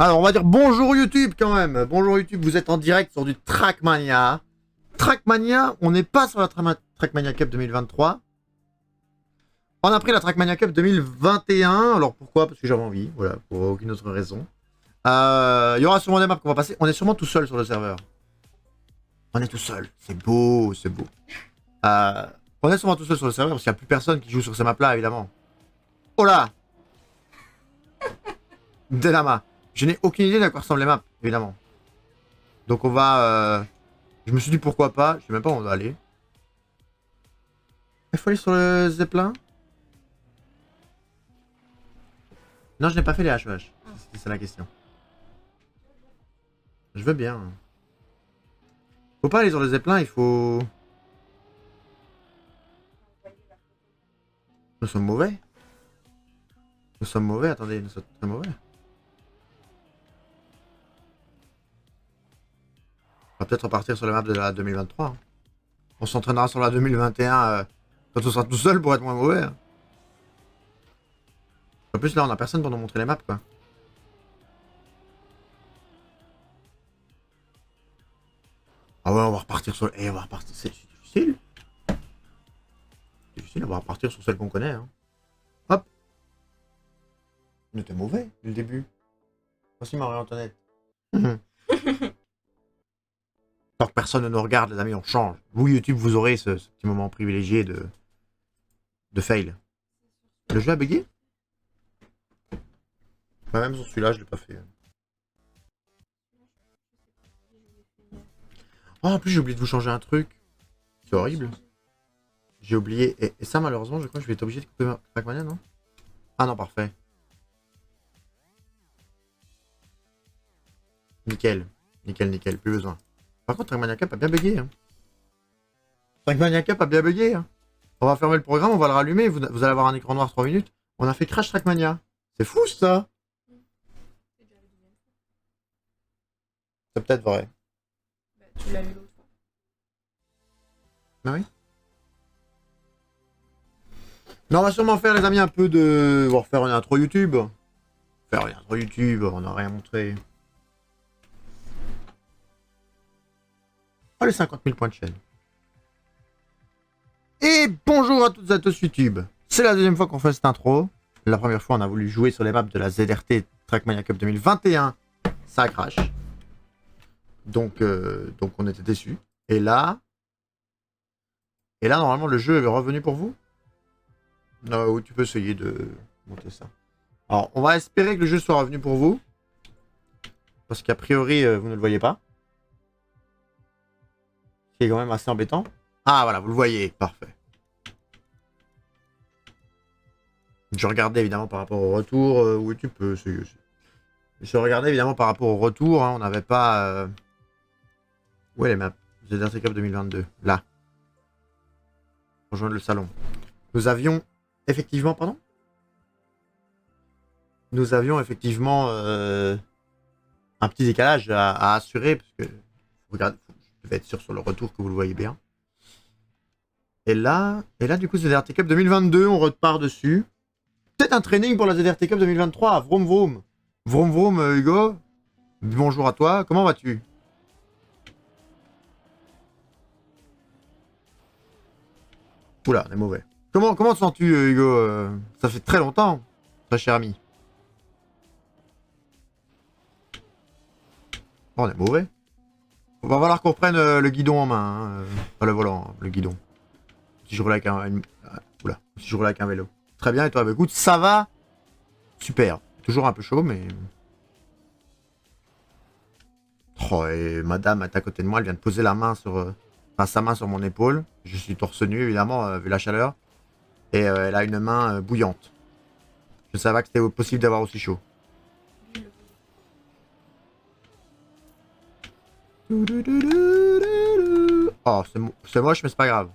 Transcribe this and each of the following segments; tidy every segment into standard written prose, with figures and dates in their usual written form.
Alors, on va dire bonjour YouTube quand même. Bonjour YouTube, vous êtes en direct sur du Trackmania. Trackmania, on n'est pas sur la Trackmania Cup 2023. On a pris la Trackmania Cup 2021. Alors pourquoi? Parce que j'avais envie, voilà, pour aucune autre raison. Il y aura sûrement des maps qu'on va passer. On est sûrement tout seul sur le serveur. On est tout seul. C'est beau, c'est beau. On est sûrement tout seul sur le serveur parce qu'il n'y a plus personne qui joue sur ces maps-là, évidemment. Oh là! Delama. Je n'ai aucune idée d'à quoi ressemblent les maps, évidemment. Donc on va... Je me suis dit pourquoi pas. Je sais même pas où on va aller. Il faut aller sur le Zeppelin? Non, je n'ai pas fait les HEH. C'est ça la question. Je veux bien. Faut pas aller sur le Zeppelin, il faut... Nous sommes mauvais. Nous sommes mauvais, attendez, nous sommes très mauvais. On va peut-être repartir sur la map de la 2023. Hein. On s'entraînera sur la 2021 quand on sera tout seul pour être moins mauvais. Hein. En plus là on a personne pour nous montrer les maps quoi. Ah ouais on va repartir sur... on va repartir... C'est difficile. C'est difficile, on va repartir sur celle qu'on connaît. Hein. Hop. On était mauvais dès le début. Voici Marie-Antoinette. Tant que personne ne nous regarde les amis, on change. Vous YouTube vous aurez ce petit moment privilégié de fail. Le jeu a bugué? Bah, même sur celui-là je l'ai pas fait. Oh, en plus j'ai oublié de vous changer un truc. C'est horrible. J'ai oublié. Et ça malheureusement je crois que je vais être obligé de couper ma Trackmania, non? Ah non, parfait. Nickel. Nickel, nickel, plus besoin. Par contre Trackmania Cup a bien bugué. Hein. Trackmania Cup a bien bugué. Hein. On va fermer le programme, on va le rallumer, vous allez avoir un écran noir 3 minutes. On a fait crash Trackmania. C'est fou ça. C'est peut-être vrai. Bah, tu l'as vu l'autre fois. Ah oui. Non, on va sûrement faire les amis un peu de... On va refaire une intro YouTube. Faire une intro YouTube, on n'a rien montré. Oh les 50 000 points de chaîne. Et bonjour à toutes et à tous YouTube. C'est la deuxième fois qu'on fait cette intro. La première fois on a voulu jouer sur les maps de la ZRT Trackmania Cup 2021. Ça crash. Donc on était déçus. Et là normalement le jeu est revenu pour vous. Oui, tu peux essayer de monter ça. Alors on va espérer que le jeu soit revenu pour vous. Parce qu'a priori vous ne le voyez pas. Ce qui est quand même assez embêtant. Ah voilà, vous le voyez, parfait. Je regardais évidemment par rapport au retour. Oui, tu peux essayer aussi. Je regardais évidemment par rapport au retour. Hein, on n'avait pas... Où est les maps? ZRT Cup 2022. Là. Rejoindre le salon. Nous avions effectivement... Pardon? Nous avions effectivement un petit décalage à assurer. Parce que... Regardez, je devais être sûr sur le retour que vous le voyez bien. Et là du coup, ZRT Cup 2022, on repart dessus. Peut-être un training pour la ZRT Cup 2023. Vroom vroom. Vroom vroom, Hugo. Bonjour à toi. Comment vas-tu? Oula, on est mauvais. Comment te sens-tu, Hugo? Ça fait très longtemps, très cher ami. Oh, on est mauvais. On va falloir qu'on reprenne le guidon en main. Hein. Pas le volant, hein, le guidon. Si je roule avec si je roule avec un vélo. Très bien, et toi? Bah, écoute, ça va. Super. Toujours un peu chaud, mais... Oh, et madame est à côté de moi, elle vient de poser la main sur... sa main sur mon épaule. Je suis torse nu, évidemment, vu la chaleur. Et elle a une main bouillante. Je savais pas que c'était possible d'avoir aussi chaud. Oh, c'est moche, mais c'est pas grave.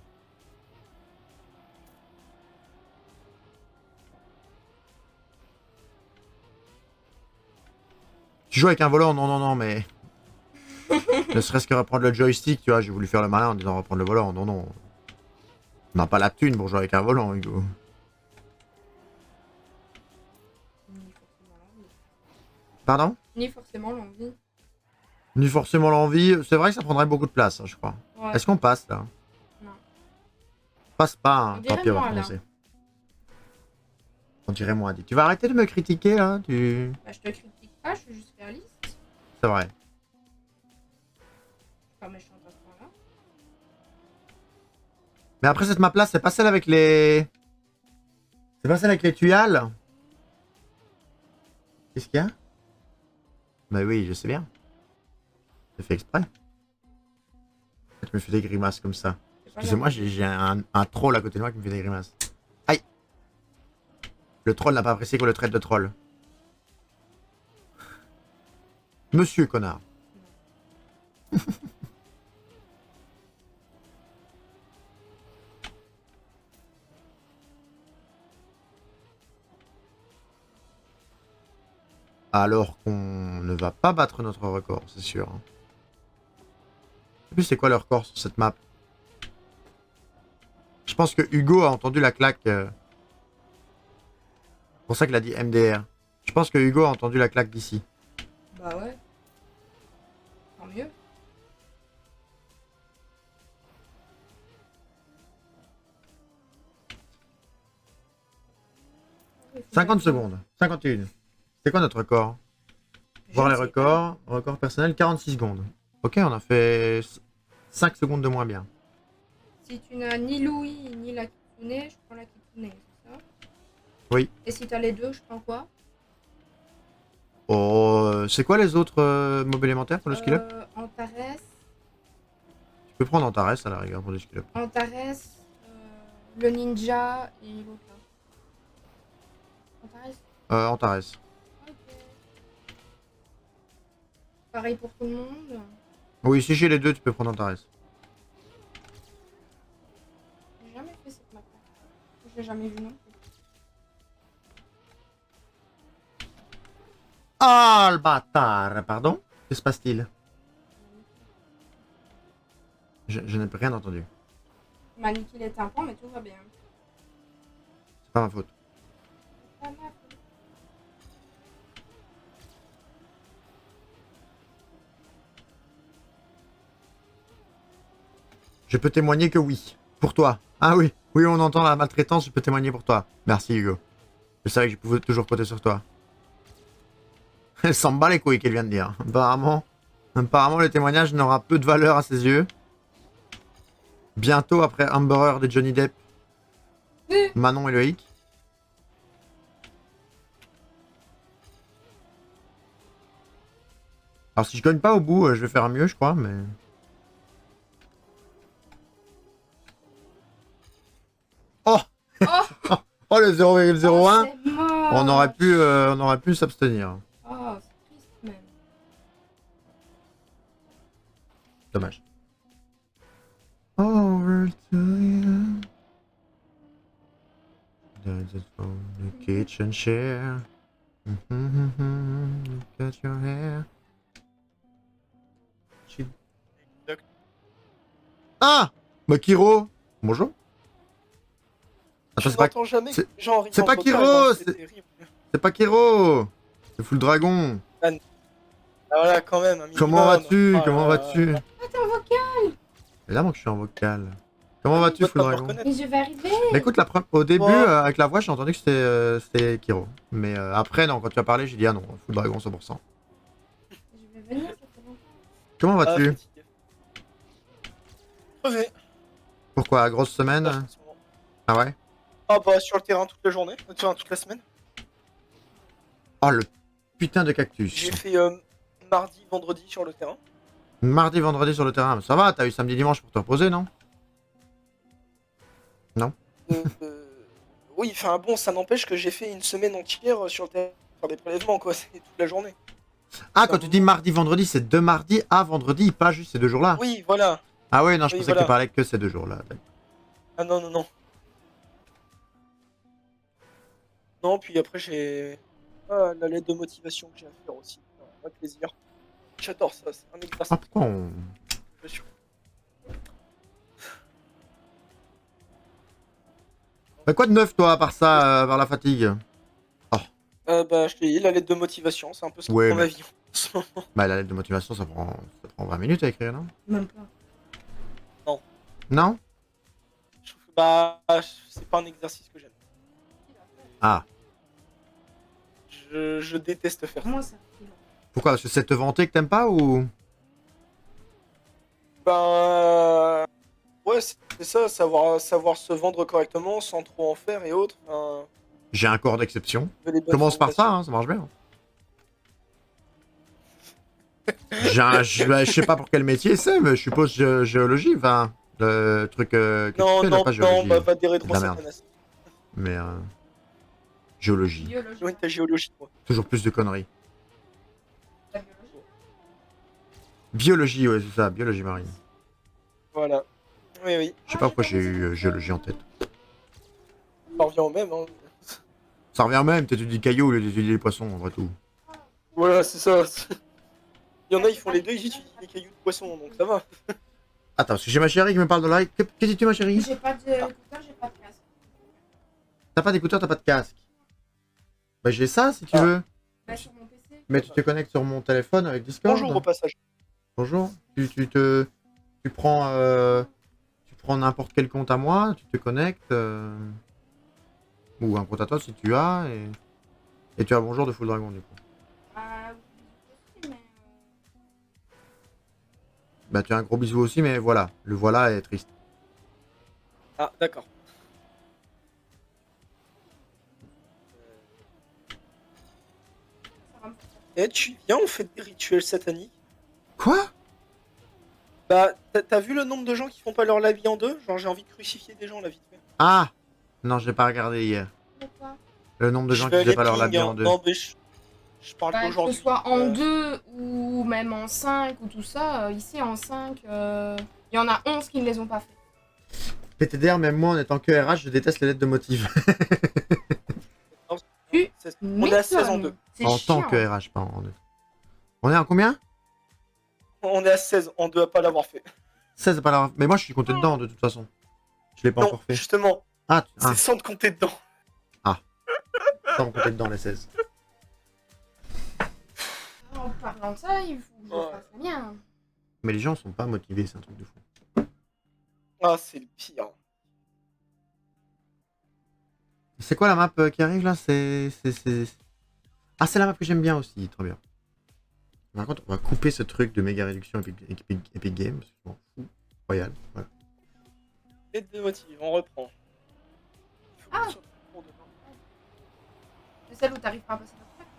Tu joues avec un volant? Non, non, non, mais... ne serait-ce que reprendre le joystick, tu vois, j'ai voulu faire le malin en disant reprendre le volant. Non, non. On n'a pas la thune pour jouer avec un volant, Hugo. Pardon? Ni forcément l'envie. Ni forcément l'envie. C'est vrai que ça prendrait beaucoup de place, hein, je crois. Ouais. Est-ce qu'on passe là? Non. Passe pas, hein. On Tant dirait pis, on va moi, là. recommencer. On dirait moi, dit. Tu vas arrêter de me critiquer là? Bah, je te critique pas, je suis juste réaliste. C'est vrai. Je suis pas méchante à ce point-là. Mais après cette map là, c'est pas celle avec les... C'est pas celle avec les tuyales? Qu'est-ce qu'il y a? Bah oui, je sais bien. J'ai fait exprès. Je me fais des grimaces comme ça. C'est pas Excusez-moi, la- j'ai un troll à côté de moi qui me fait des grimaces. Aïe! Le troll n'a pas apprécié qu'on le traite de troll. Monsieur connard. Alors qu'on ne va pas battre notre record, c'est sûr. En plus, c'est quoi le record sur cette map? Je pense que Hugo a entendu la claque. C'est pour ça qu'il a dit MDR. Je pense que Hugo a entendu la claque d'ici. Bah ouais. Tant mieux. 50 secondes. 51. C'est quoi notre record? Voir les records. Record personnel, 46 secondes. Ok, on a fait 5 secondes de moins bien. Si tu n'as ni Louis ni la Kitsune, je prends la Kitsune, c'est ça? Oui. Et si t'as les deux, je prends quoi? Oh, c'est quoi les autres mobs élémentaires pour le skill up? Antares, Tu peux prendre Antares à la rigueur pour le skill up. Antares, le ninja et l'autre là. Antares? Antares. Ok. Pareil pour tout le monde. Oui, si j'ai les deux, tu peux prendre Antares. J'ai jamais fait cette map. Je l'ai jamais vu non plus. Ah, le bâtard! Pardon? Que se passe-t-il? Je n'ai rien entendu. Il m'a niqué les tympans, mais tout va bien. C'est pas ma faute. C'est pas ma faute. Je peux témoigner que oui. Pour toi. Ah oui. Oui, on entend la maltraitance, je peux témoigner pour toi. Merci, Hugo. Je savais que je pouvais toujours compter sur toi. Elle s'en bat les couilles qu'elle vient de dire. Apparemment, le témoignage n'aura peu de valeur à ses yeux. Bientôt, après Amber Heard et Johnny Depp, Manon et Loïc. Alors, si je gagne pas au bout, je vais faire mieux, je crois, mais... Oh! Oh, Oh, le 0,01! c'est moche. On aurait pu s'abstenir. Oh, c'est triste même. Dommage. Over to you. There's a phone, the kitchen chair. Look at your hair. Ah! Makiro! Bonjour. Attends, Je n'entends jamais c'est- que les gens rient c'est en pas vocal, Kiro, hein, c'est- terrible. C'est pas Kiro! C'est Full Dragon. Ah, voilà, quand même, un Comment minimum. vas-tu? Ah, Comment vas-tu? Attends, vocal. C'est là, moi, que je suis en vocal. Comment on vas-tu, doit Full pas me Dragon? reconnaître. Mais je vais arriver. Mais écoute, au début, Ouais. avec la voix, j'ai entendu que c'était Kiro. Mais après, non, quand tu as parlé, j'ai dit ah non, Full Dragon 100%. Je vais venir, ça fait longtemps. Comment Ah, vas-tu? fatigué. Crevé. Pourquoi? Grosse semaine? En ce moment. Ah ouais? Ah bah sur le terrain toute la journée, enfin toute la semaine. Oh, le putain de cactus. J'ai fait mardi, vendredi sur le terrain. Mardi, vendredi sur le terrain. Ça va, t'as eu samedi, dimanche pour te reposer, non? Oui, enfin bon, ça n'empêche que j'ai fait une semaine entière sur le terrain faire des prélèvements quoi, c'est toute la journée. Ah, quand tu dis mardi, vendredi, c'est de mardi à vendredi, pas juste ces 2 jours-là. Oui, voilà. Ah ouais, non, je Oui, pensais que voilà. tu parlais que ces 2 jours-là. Ah non, non, non. Non, puis après j'ai la lettre de motivation que j'ai à faire aussi. Un plaisir. J'adore ça, c'est un exercice. Ah, pourquoi on... Je suis- Bah, quoi de neuf, toi, à part ça, par la fatigue? Bah, je t'ai dit, la lettre de motivation, c'est un peu ça Ouais, pour mais ma vie en ce moment. bah, la lettre de motivation, ça prend 20 minutes à écrire, non? Même pas. Non. Non? Je trouve que, bah, c'est pas un exercice que j'aime. Ah. Je déteste faire ça. Moi, ça fait. Pourquoi? Parce que c'est te vanter que t'aimes pas ou? Bah, ouais, c'est ça, savoir se vendre correctement sans trop en faire et autres. Enfin, J'ai un corps d'exception. les bonnes Commence par ça, formulations. hein, ça marche bien. Je sais pas pour quel métier c'est, mais je suppose géologie, enfin, le truc que tu Non, fais là, non, pas non, géologie, bah, va des c'est de la merde. Satanas. Mais géologie, Biologie. Oui, ta géologie, toi. toujours plus de conneries. La biologie. Biologie, ouais, c'est ça, biologie marine. Voilà. Oui, oui, Je sais pas pourquoi j'ai eu géologie en tête. ça revient au même, hein. Ça revient même, t'étudies cailloux au lieu d'étudier les poissons, en vrai tout. Voilà, c'est ça. Il y en a, ils font les deux, ils étudient les cailloux de poisson, donc ça va. Attends, parce que j'ai ma chérie qui me parle de live. Qu'est-ce que tu ma chérie? J'ai pas d'écouteur, j'ai pas de casque. T'as pas d'écouteur, t'as pas de casque. Bah j'ai ça si tu Ah. veux. Là, sur mon PC. Mais tu te connectes sur mon téléphone avec Discord. Bonjour au passage. Bonjour. Tu prends n'importe quel compte à moi, tu te connectes. Ou un compte à toi si tu as. Et tu as bonjour de Full Dragon du coup. Oui, mais. Bah tu as un gros bisou aussi, mais voilà. Le voilà est triste. Ah, d'accord. Ça va me faire. Eh, tu viens, on fait des rituels sataniques. Quoi? Bah, t'as vu le nombre de gens qui font pas leur lavis en deux? Genre, j'ai envie de crucifier des gens là vite fait. Ah. Non, je l'ai pas regardé hier. Pourquoi? Le nombre de Je gens vais qui faisaient aller pas leur ping, labier en hein. deux. Non, mais je parle Bah, que d'aujourd'hui. ce soit en 2 ou même en 5 ou tout ça, ici en 5, il y en a 11 qui ne les ont pas fait. PTDR, même moi en étant que RH, je déteste les lettres de motif. On est à 16 en 2. C'est En tant chiant. que RH, pas en deux. On est à combien? On est à 16 en 2 à pas l'avoir fait. 16 pas la... Mais moi je suis compté dedans de toute façon. Je l'ai pas Non, encore fait. justement, Ah, c'est sans te compter dedans. ça on comptait dedans les 16. En parlant de ça, il faut que je Ouais. fasse le mien. Mais les gens sont pas motivés, c'est un truc de fou. Ah, c'est le pire. C'est quoi la map qui arrive là? Ah, c'est la map que j'aime bien aussi, très bien. Par contre, on va couper ce truc de méga réduction Epic Games. Je m'en fous. Royal, voilà. Lettre de motif, on reprend. Ah. Il faut que je sorte C'est celle où t'arrives pas à passer l'obstacle.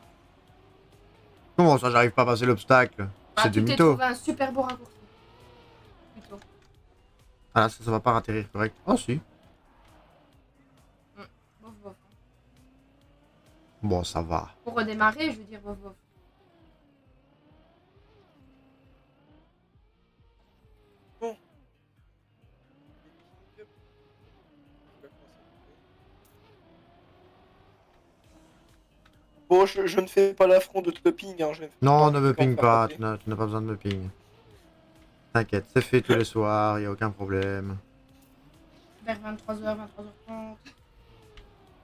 Comment ça, j'arrive pas à passer l'obstacle? Bah, C'est du tu t'es mytho. trouvé un super beau raccourci. Plutôt. Ah là, ça va pas atterrir correct. Oh si. Bof, bof. Bon, ça va. Pour redémarrer, je veux dire bof, bof. Bon, je ne fais pas l'affront de te ping. Hein, Non, ne me ping pas, tu n'as pas besoin de me ping. T'inquiète, c'est fait tous les soirs, y a aucun problème. Vers 23h, 23h30.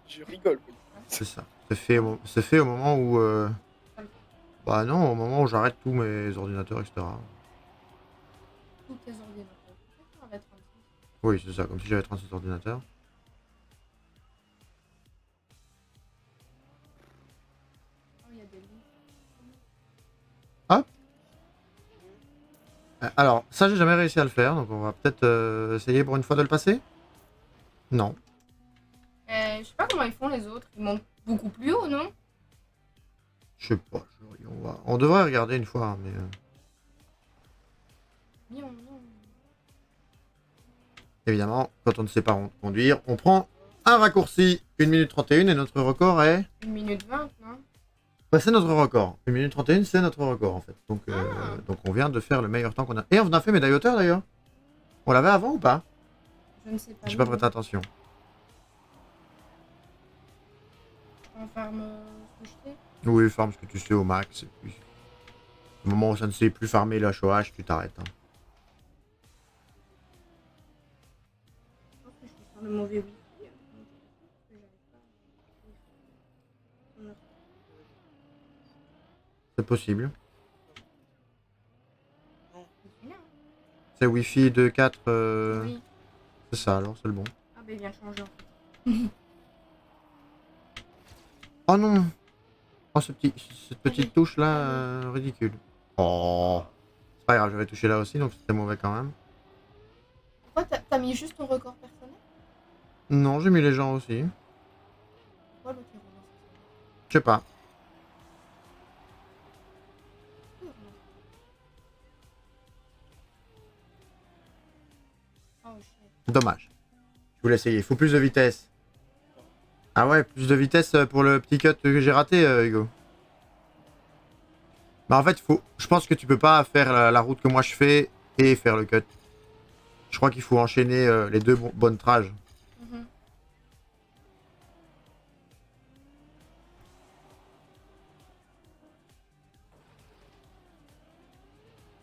Je rigole. Oui. C'est ça. C'est fait au moment où... Bah non, au moment où j'arrête tous mes ordinateurs, etc. Tous tes ordinateurs. Peut-être qu'on va être 36. Oui, c'est ça, comme si j'avais 36 ordinateurs. Oh, il y a des lits. Alors, ça j'ai jamais réussi à le faire, donc on va peut-être essayer pour une fois de le passer. Non. Je sais pas comment ils font les autres. Ils montent beaucoup plus haut, non? Je sais pas, on devrait regarder une fois, mais... Bien, non. Évidemment, quand on ne sait pas conduire, on prend un raccourci 1 minute 31 et notre record est... 1 minute 20, non? Bah, c'est notre record. 1 minute 31, c'est notre record en fait. Donc, Ah. donc on vient de faire le meilleur temps qu'on a. Et on a fait médaille hauteur d'ailleurs. On l'avait avant ou pas? Je ne sais pas. J'ai pas non. prêté attention. En farm ce que je sais. Oui, farm ce que tu sais au max. Et puis, au moment où ça ne sait plus farmer la HOH, tu t'arrêtes. Hein. Je pense que je suis sur le mauvais wifi. Donc, je pense que j'arrive pas. C'est possible. C'est bien. C'est Wi-Fi 2.4. Oui. C'est ça alors, c'est le bon. Ah, ben, il vient de changer en fait. Oh non. Oh, cette petite touche là, ridicule. Oh. C'est pas grave, j'avais touché là aussi, donc c'était mauvais quand même. Pourquoi t'as mis juste ton record personnel? Non, j'ai mis les gens aussi. Pourquoi l'autre il relance? Je sais pas. Oh shit. Dommage. Je voulais essayer. Il faut plus de vitesse. Ah ouais, plus de vitesse pour le petit cut que j'ai raté, Hugo. Bah en fait, je pense que tu peux pas faire la route que moi je fais et faire le cut. Je crois qu'il faut enchaîner les deux bonnes trages. Mhm.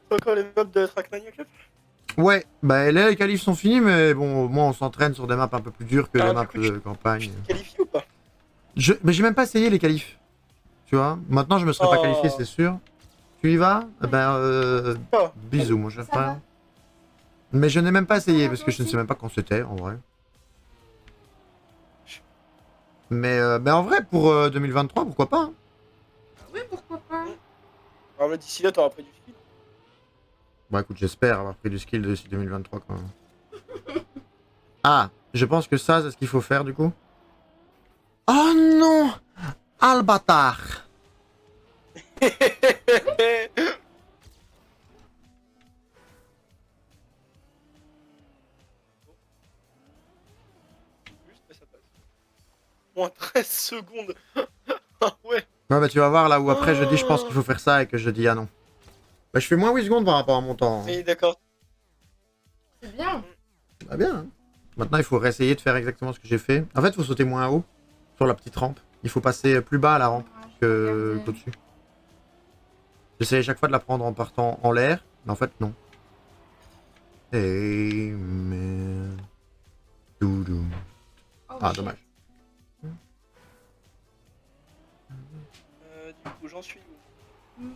C'est encore les mobs de Trackmania Cup? Ouais, bah là les qualifs sont finis, mais bon, au moins on s'entraîne sur des maps un peu plus dures que les Du maps coup, de Tu campagne. t'es qualifié ou pas? Mais j'ai même pas essayé les qualifs. Tu vois, maintenant je me serais pas qualifié, c'est sûr. Tu y vas? Eh ben, Ah, bisous mon cher Ça va. frère. Mais je n'ai même pas essayé va, parce toi que je ne aussi. sais même pas quand c'était en vrai. Mais en vrai, pour 2023, pourquoi pas hein. Oui, pourquoi pas. alors là, d'ici là, t'auras pris du skill. Bah écoute, j'espère avoir pris du skill d'ici 2023 quand même. Ah, je pense que ça, c'est ce qu'il faut faire du coup. Oh non! Ah le bâtard! Juste, mais ça passe. Moins 13 secondes. Ah ouais. Ouais bah tu vas voir là où après je dis je pense qu'il faut faire ça et que je dis ah non. Bah je fais moins 8 secondes par rapport à mon temps. Hein. Oui, d'accord. C'est bien. Bah bien. Hein. Maintenant il faut réessayer de faire exactement ce que j'ai fait. En fait il faut sauter moins haut sur la petite rampe. Il faut passer plus bas à la rampe qu'au-dessus. J'essaie chaque fois de la prendre en partant en l'air, mais en fait non. Hey man. Doudou. Oh, Ah shit. dommage. Du coup, j'en suis où? Mm.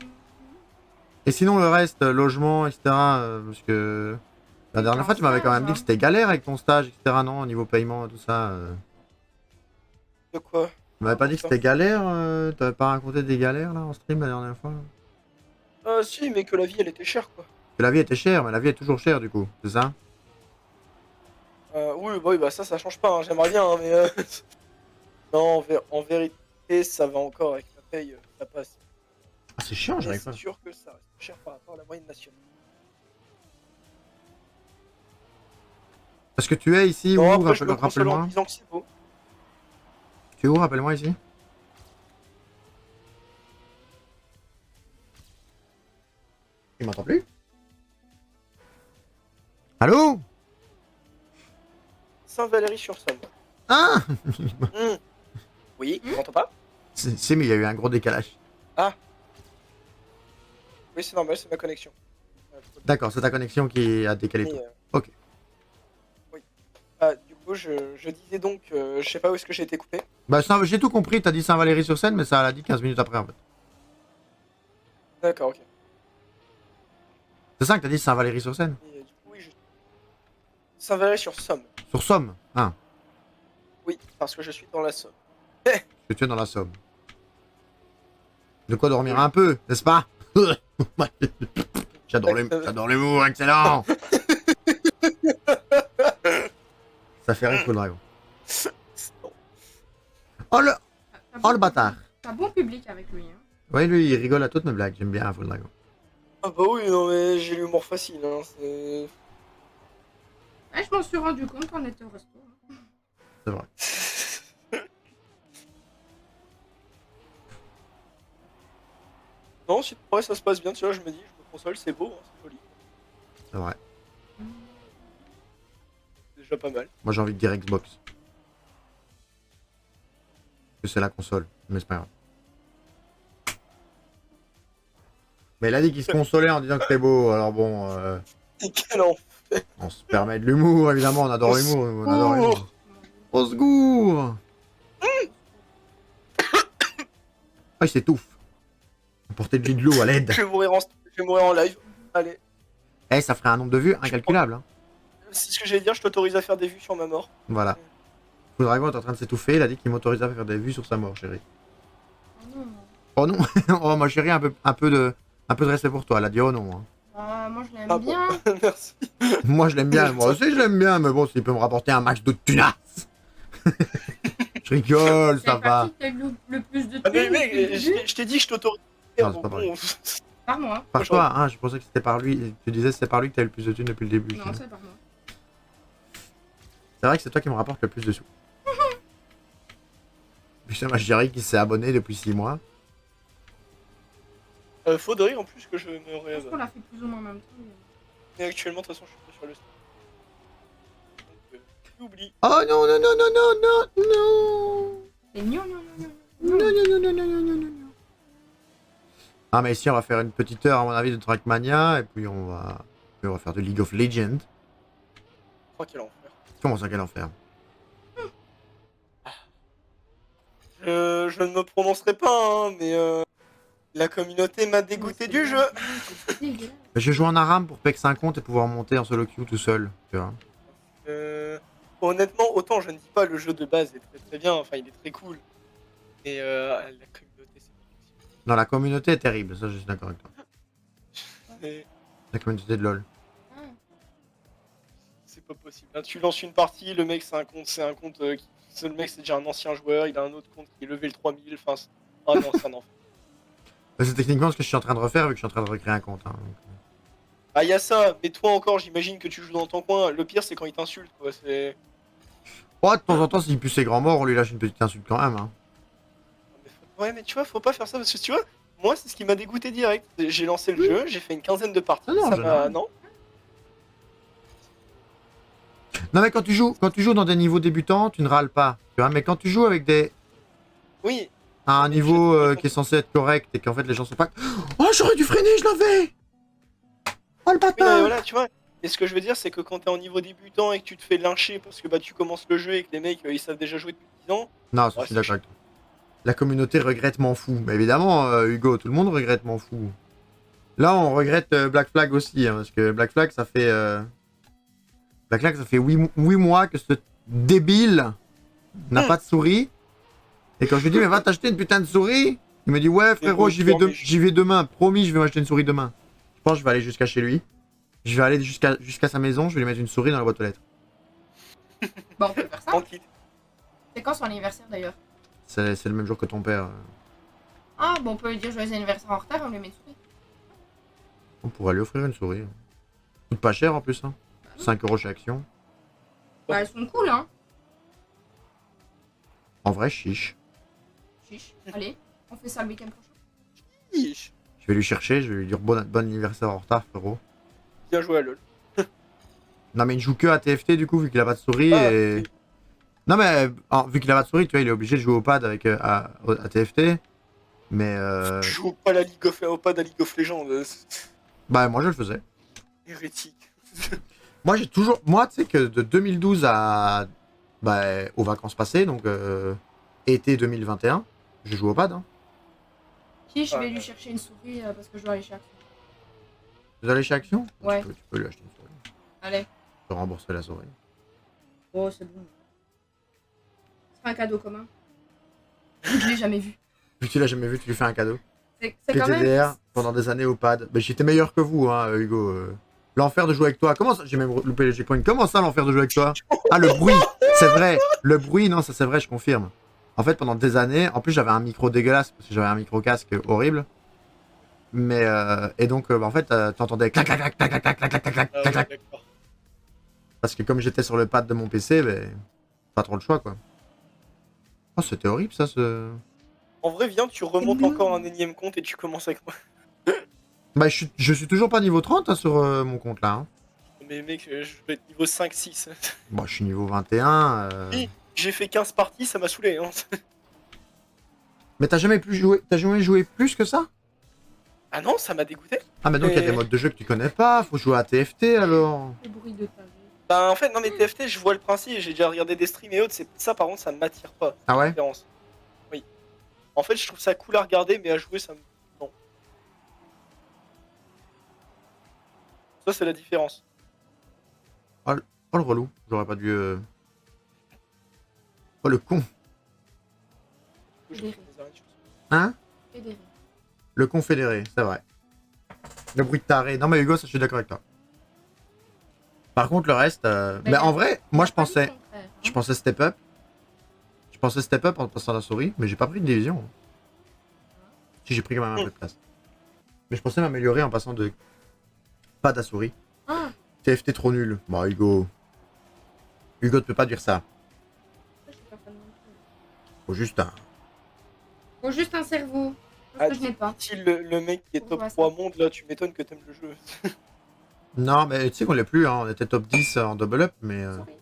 Et sinon le reste, logement, etc. Parce que la Oui, dernière t'es fois en tu m'avais quand même stage, dit que c'était galère avec ton stage, etc. Non, au niveau paiement, tout ça. De quoi? Tu m'avais pas dit que Ça. c'était galère t'avais pas raconté des galères là en stream la dernière fois là. Ah si, mais que la vie, elle était chère, quoi. Que la vie était chère, mais la vie est toujours chère du coup, c'est ça? Oui, bah, oui, bah ça change pas, hein. J'aimerais bien, hein, mais... Non, en vérité, ça va encore avec la paye, ça passe. Ah c'est chiant, Mais j'arrive pas. c'est sûr que ça reste cher par rapport à la moyenne nationale. Parce que tu es ici Non, où, après, je me console en rappelle-moi. disant que c'est beau. Tu es où, rappelle-moi ici? Tu m'entends plus? Allô? Saint-Valery-sur-Somme. Ah Hmm. Oui, tu m'entends pas? c'est mais il y a eu un gros décalage. Oui, c'est normal, c'est ma connexion. D'accord, c'est ta connexion qui a décalé Mais, tout. Ok. oui. Du coup, je disais donc, je sais pas où est-ce que j'ai été coupé. Bah j'ai tout compris, t'as dit Saint-Valery-sur-Seine, mais ça l'a dit 15 minutes après en fait. D'accord, ok. C'est ça que t'as dit Saint-Valery-sur-Seine? Et, du coup, oui, Saint-Valery-sur-Somme. Sur Somme? Ah, Oui, parce que je suis dans la Somme. parce que tu es dans la Somme. De quoi dormir un peu, n'est-ce pas? J'adore l'humour, excellent. Ça fait rire Full Dragon. Oh le, T'as oh le bon bâtard. public. T'as bon public avec lui. Hein. Ouais, lui il rigole à toutes mes blagues, j'aime bien Full Dragon. Ah bah oui, non mais j'ai l'humour facile, hein, c'est... Ouais, je m'en suis rendu compte qu'on était au resto. Hein. C'est vrai. Non, si ouais, ça se passe bien, tu vois, je me dis, je me console, c'est beau, hein, c'est joli. C'est vrai. C'est déjà pas mal. Moi j'ai envie de dire Xbox. Parce que c'est la console, mais c'est pas grave. Mais il a dit qu'il se consolait en disant que c'était beau, alors bon, Quel enfer. on se permet de l'humour, évidemment, on adore l'humour, on adore l'humour. Au secours. Oh, il s'étouffe. Apporter de l'eau à l'aide. Je vais mourir en live. Allez, Eh, ça ferait un nombre de vues incalculable. Hein. c'est ce que j'allais dire, je t'autorise à faire des vues sur ma mort. Voilà. Le dragon est en train de s'étouffer, il a dit qu'il m'autorisait à faire des vues sur sa mort, chérie. Oh non. Oh non. Oh, ma chérie, un peu de respect pour toi. Elle a dit oh non. Hein. Moi je l'aime Ah bien. bon, merci. Moi, je l'aime bien. Moi aussi, je l'aime bien. Mais bon, s'il peut me rapporter un max de tunas. Je rigole, ça C'est va. parti qui a eu le plus de Ah, mais thunes mec, depuis le début. je t'ai dit que je t'autorise. Non, c'est pas vrai. Par moi. Par toi, hein, je pensais que c'était par lui. Tu disais que c'était par lui que t'avais le plus de thunes depuis le début. Non, c'est par moi. C'est vrai que c'est toi qui me rapporte le plus de sous. Putain, ma chérie qui s'est abonnée depuis 6 mois. Faudrait en plus que je me Je pense rêve. qu'on l'a fait plus ou moins en même temps. Mais actuellement, de toute façon, je suis pas sur le stream. Donc, j'oublie. Oh non, non, non, non, non, non, non. Et non, non, non, Non, non. non, non, non, non, non, non, non. Ah, mais ici, on va faire une petite heure, à mon avis, de Trackmania. Et puis, on va faire de League of Legends. Oh, quel enfer. Comment ça, quel enfer? Je ne me prononcerai pas, hein, mais la communauté m'a dégoûté du jeu. Je joue en Aram pour pec 5 comptes et pouvoir monter en solo queue tout seul. Tu vois. Honnêtement, autant je ne dis pas le jeu de base est très très bien, enfin il est très cool. Mais la communauté c'est pas possible. Non, la communauté est terrible, ça, je suis d'accord avec toi. Mais La communauté de LoL. c'est pas possible. Là, tu lances une partie, le mec c'est un compte le mec c'est déjà un ancien joueur, il a un autre compte qui est level 3000, enfin ah non, c'est un enfer. Mais c'est techniquement ce que je suis en train de refaire vu que je suis en train de recréer un compte. Hein, donc. Ah y a ça, mais toi encore j'imagine que tu joues dans ton coin, le pire c'est quand il t'insulte quoi, c'est... Oh, de temps en temps, s'il pue ses grands morts, on lui lâche une petite insulte quand même. Hein. Ouais mais tu vois, faut pas faire ça parce que tu vois, moi c'est ce qui m'a dégoûté direct. J'ai lancé le jeu, j'ai fait une quinzaine de parties, Ah non, ça je- m'a... Non. Non, mais quand tu joues dans des niveaux débutants, tu ne râles pas. Tu vois, mais quand tu joues avec des. Oui, À un niveau qui est censé être correct et qu'en fait les gens sont pas. Oh, j'aurais dû freiner, je l'avais! Oh, le oui, non, mais bâtard! voilà, tu vois. Et ce que je veux dire, c'est que quand t'es en niveau débutant et que tu te fais lyncher parce que bah tu commences le jeu et que les mecs ils savent déjà jouer depuis 10 ans, Non, ça, Ouais, je suis c'est d'accord avec toi. La communauté regrette m'en fou. Mais évidemment, Hugo, tout le monde regrette m'en fou. Là, on regrette Black Flag aussi, hein, parce que Black Flag, ça fait. Black Flag, ça fait 8 mois que ce débile n'a pas de souris. Et quand je lui dis, mais va t'acheter une putain de souris, il me dit, ouais, frérot, bon, j'y vais demain. Promis, je vais m'acheter une souris demain. Je pense que je vais aller jusqu'à chez lui. Je vais aller jusqu'à sa maison, je vais lui mettre une souris dans la boîte aux lettres. Bon, on peut faire ça. tranquille. C'est quand son anniversaire d'ailleurs? C'est le même jour que ton père. Ah, bon, on peut lui dire joyeux anniversaire en retard, on lui met une souris. On pourrait lui offrir une souris. Coûte pas cher en plus, hein. 5 € chez Action. Bah, elles sont cool, hein. En vrai, chiche. Chiche. Allez, on fait ça le week-end prochain. Ish. Je vais lui chercher, je vais lui dire bon anniversaire en retard, frérot. Bien joué à LoL. Non, mais il joue que à TFT du coup, vu qu'il a pas de souris. Ah, et... oui. Non, mais vu qu'il a pas de souris, tu vois, il est obligé de jouer au pad avec, à TFT. Mais Je joue pas la League of pas à League of Legends, bah, moi je le faisais. hérétique. Moi, j'ai toujours. Moi, tu sais que de 2012 à. Bah, aux vacances passées, donc été 2021, je joue au pad. Hein. Qui je vais Ouais. lui chercher une souris parce que je dois aller chez Action. Vous allez chez Action? Ouais. Tu peux lui acheter une souris. Allez. Je peux rembourser la souris. Oh, c'est bon. C'est un cadeau commun. Je l'ai jamais vu. Vu que tu l'as jamais vu, tu lui fais un cadeau. C'est quand même. PTDR pendant des années au pad. Bah, j'étais meilleur que vous, hein, Hugo. L'enfer de jouer avec toi. Comment ça? J'ai même loupé les checkpoints. Comment ça, l'enfer de jouer avec toi? Ah, le bruit. C'est vrai. Le bruit, non, ça c'est vrai, je confirme. En fait, pendant des années, en plus, j'avais un micro dégueulasse parce que j'avais un micro casque horrible. Mais et donc, en fait, t'entendais clac clac clac clac clac clac clac clac clac Ah, clac ouais, clac. d'accord. Parce que comme j'étais sur le pad de mon PC, ben pas trop le choix, quoi. Oh, c'était horrible ça, ce. En vrai, viens, tu remontes encore un énième compte et tu commences avec moi. Bah, je suis toujours pas niveau 30 hein, sur mon compte là. Hein. Mais mec, je vais être niveau 5-6. Bon, je suis niveau 21. Oui. J'ai fait 15 parties, ça m'a saoulé. Hein. Mais t'as jamais joué plus que ça? Ah non, ça m'a dégoûté. Ah, mais donc il y a des modes de jeu que tu connais pas, faut jouer à TFT alors. Le bruit de ta vie. Bah en fait, non mais TFT, je vois le principe, j'ai déjà regardé des streams et autres, c'est ça par contre, ça ne m'attire pas. Ah ouais? Différence. Oui. En fait, je trouve ça cool à regarder, mais à jouer, ça me... Non. Ça, c'est la différence. Oh le relou, j'aurais pas dû... Oh le con. Je Des- fais des arrêts de choses. Hein? Fédéré. Le confédéré, c'est vrai. Le bruit de taré. Non mais Hugo, ça je suis d'accord avec toi. Par contre le reste... Mais en vrai, moi je pensais... Je pensais step up. Je pensais step up en passant la souris, mais j'ai pas pris de division. Si j'ai pris quand même un peu de place. Mais je pensais m'améliorer en passant de... Pas de la souris. Ah, TFT trop nul. Bon Hugo... Hugo ne peut pas dire ça. je suis pas fan non plus. Faut juste un... Faut juste un cerveau. Ah, Que je n'ai pas. Si le mec qui est Faut top voir ça. 3 monde, là, tu m'étonnes que t'aimes le jeu. Non mais tu sais qu'on l'est plus, hein. On était top 10 en double up, mais... Sorry.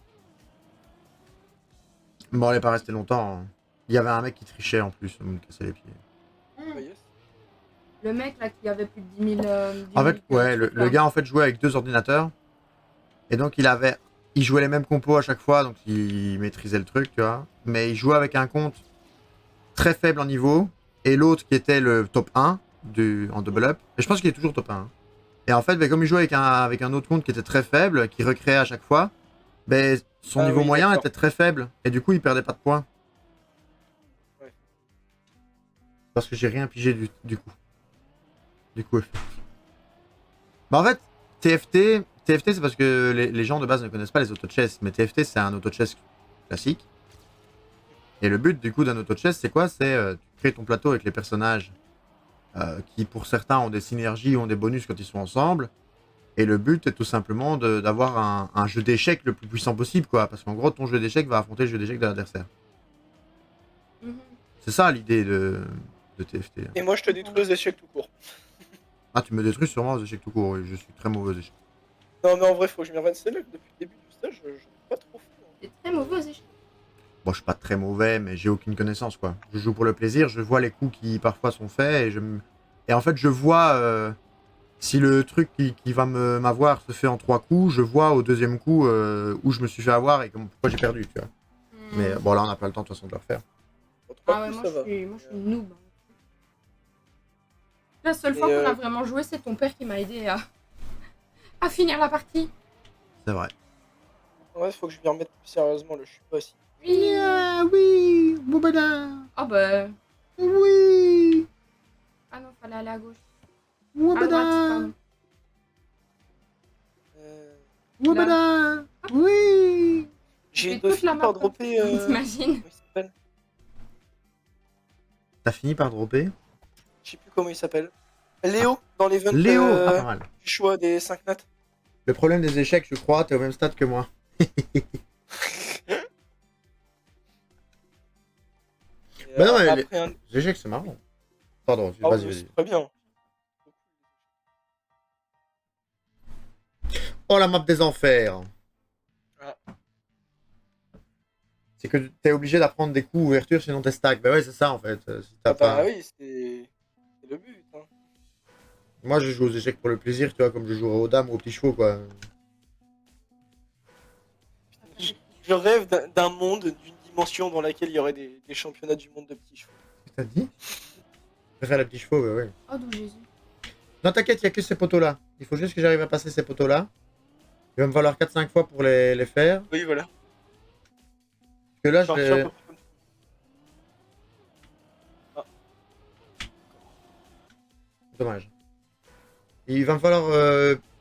Bon, elle est pas restée longtemps. Hein. Il y avait un mec qui trichait en plus, on me cassait les pieds. Hmm. Ah, yes. Le mec là qui avait plus de 10 000. 10 En 000 fait, ouais, le gars en fait jouait avec 2 ordinateurs. Et donc il jouait les mêmes compos à chaque fois, donc il maîtrisait le truc, tu vois. Mais il jouait avec un compte très faible en niveau, et l'autre qui était le top 1 en double up. Et je pense qu'il est toujours top 1. Hein. Et en fait, bah, comme il jouait avec un autre compte qui était très faible, qui recréait à chaque fois, bah, son Ah niveau oui, moyen d'accord. était très faible. Et du coup, il perdait pas de points. Ouais. Parce que j'ai rien pigé du coup. Du coup, bah en fait, TFT c'est parce que les gens de base ne connaissent pas les auto-chess, mais TFT c'est un auto-chess classique. Et le but du coup d'un auto-chess c'est quoi? C'est tu crées ton plateau avec les personnages qui pour certains ont des synergies, ont des bonus quand ils sont ensemble. Et le but est tout simplement d'avoir un jeu d'échecs le plus puissant possible, quoi. Parce qu'en gros, ton jeu d'échecs va affronter le jeu d'échecs de l'adversaire. Mhm. C'est ça l'idée de TFT. Et moi, je te détruis aux échecs tout court. Ah, tu me détruis sûrement aux échecs tout court, oui, je suis très mauvais aux échecs. Non, mais en vrai, faut que je m'y revienne. C'est là que depuis le début du stage, je suis pas trop fou. Hein. C'est très mauvais aux échecs. Bon, je suis pas très mauvais, mais j'ai aucune connaissance, quoi. Je joue pour le plaisir, je vois les coups qui parfois sont faits, et en fait, je vois si le truc qui va m'avoir se fait en 3 coups, je vois au deuxième coup où je me suis fait avoir et pourquoi j'ai perdu, tu vois. Hmm. Mais bon, là, on n'a pas le temps, de toute façon, de le refaire. En 3 Ah ouais, coups, moi ça je va. suis noob. Hein. La seule Et fois qu'on a vraiment joué, c'est ton père qui m'a aidé à finir la partie. C'est vrai. Ouais, faut que je m'y remette plus sérieusement, là, je suis pas assis. Oui. Oui, Boubada, Ah bah. oui, Ah non, fallait aller à gauche. À droite, pardon. Boubada, oui. J'ai J'ai toute la fini map par dropper. t'imagines. Comment il s'appelle? T'as fini par dropper Je sais plus comment il s'appelle. Léo, dans l'event Léo, ah, pas mal. du choix des 5 nattes. Le problème des échecs, je crois, t'es au même stade que moi. Bah non, mais après un... Les échecs, c'est marrant. Pardon, Ah, vas-y, ouais, vas-y. c'est très bien. Oh, la map des enfers. Ah. C'est que t'es obligé d'apprendre des coups ouverture, sinon t'es stack. Bah ouais, c'est ça en fait. Si t'as Ah bah pas... oui, c'est le but. Hein. Moi, je joue aux échecs pour le plaisir, tu vois, comme je jouerais aux dames ou aux petits chevaux, quoi. Je rêve d'un monde, d'une dimension dans laquelle il y aurait des championnats du monde de petits chevaux. Qu'est-ce que t'as dit? Je préfère les petits chevaux, bah ouais. Oh, d'où Jésus. Non, t'inquiète, il y a que ces poteaux-là. Il faut juste que j'arrive à passer ces poteaux-là. Il va me falloir 4-5 fois pour les faire. Oui, voilà. Parce que là, je Partir vais... un peu plus comme ça. Dommage. Il va me falloir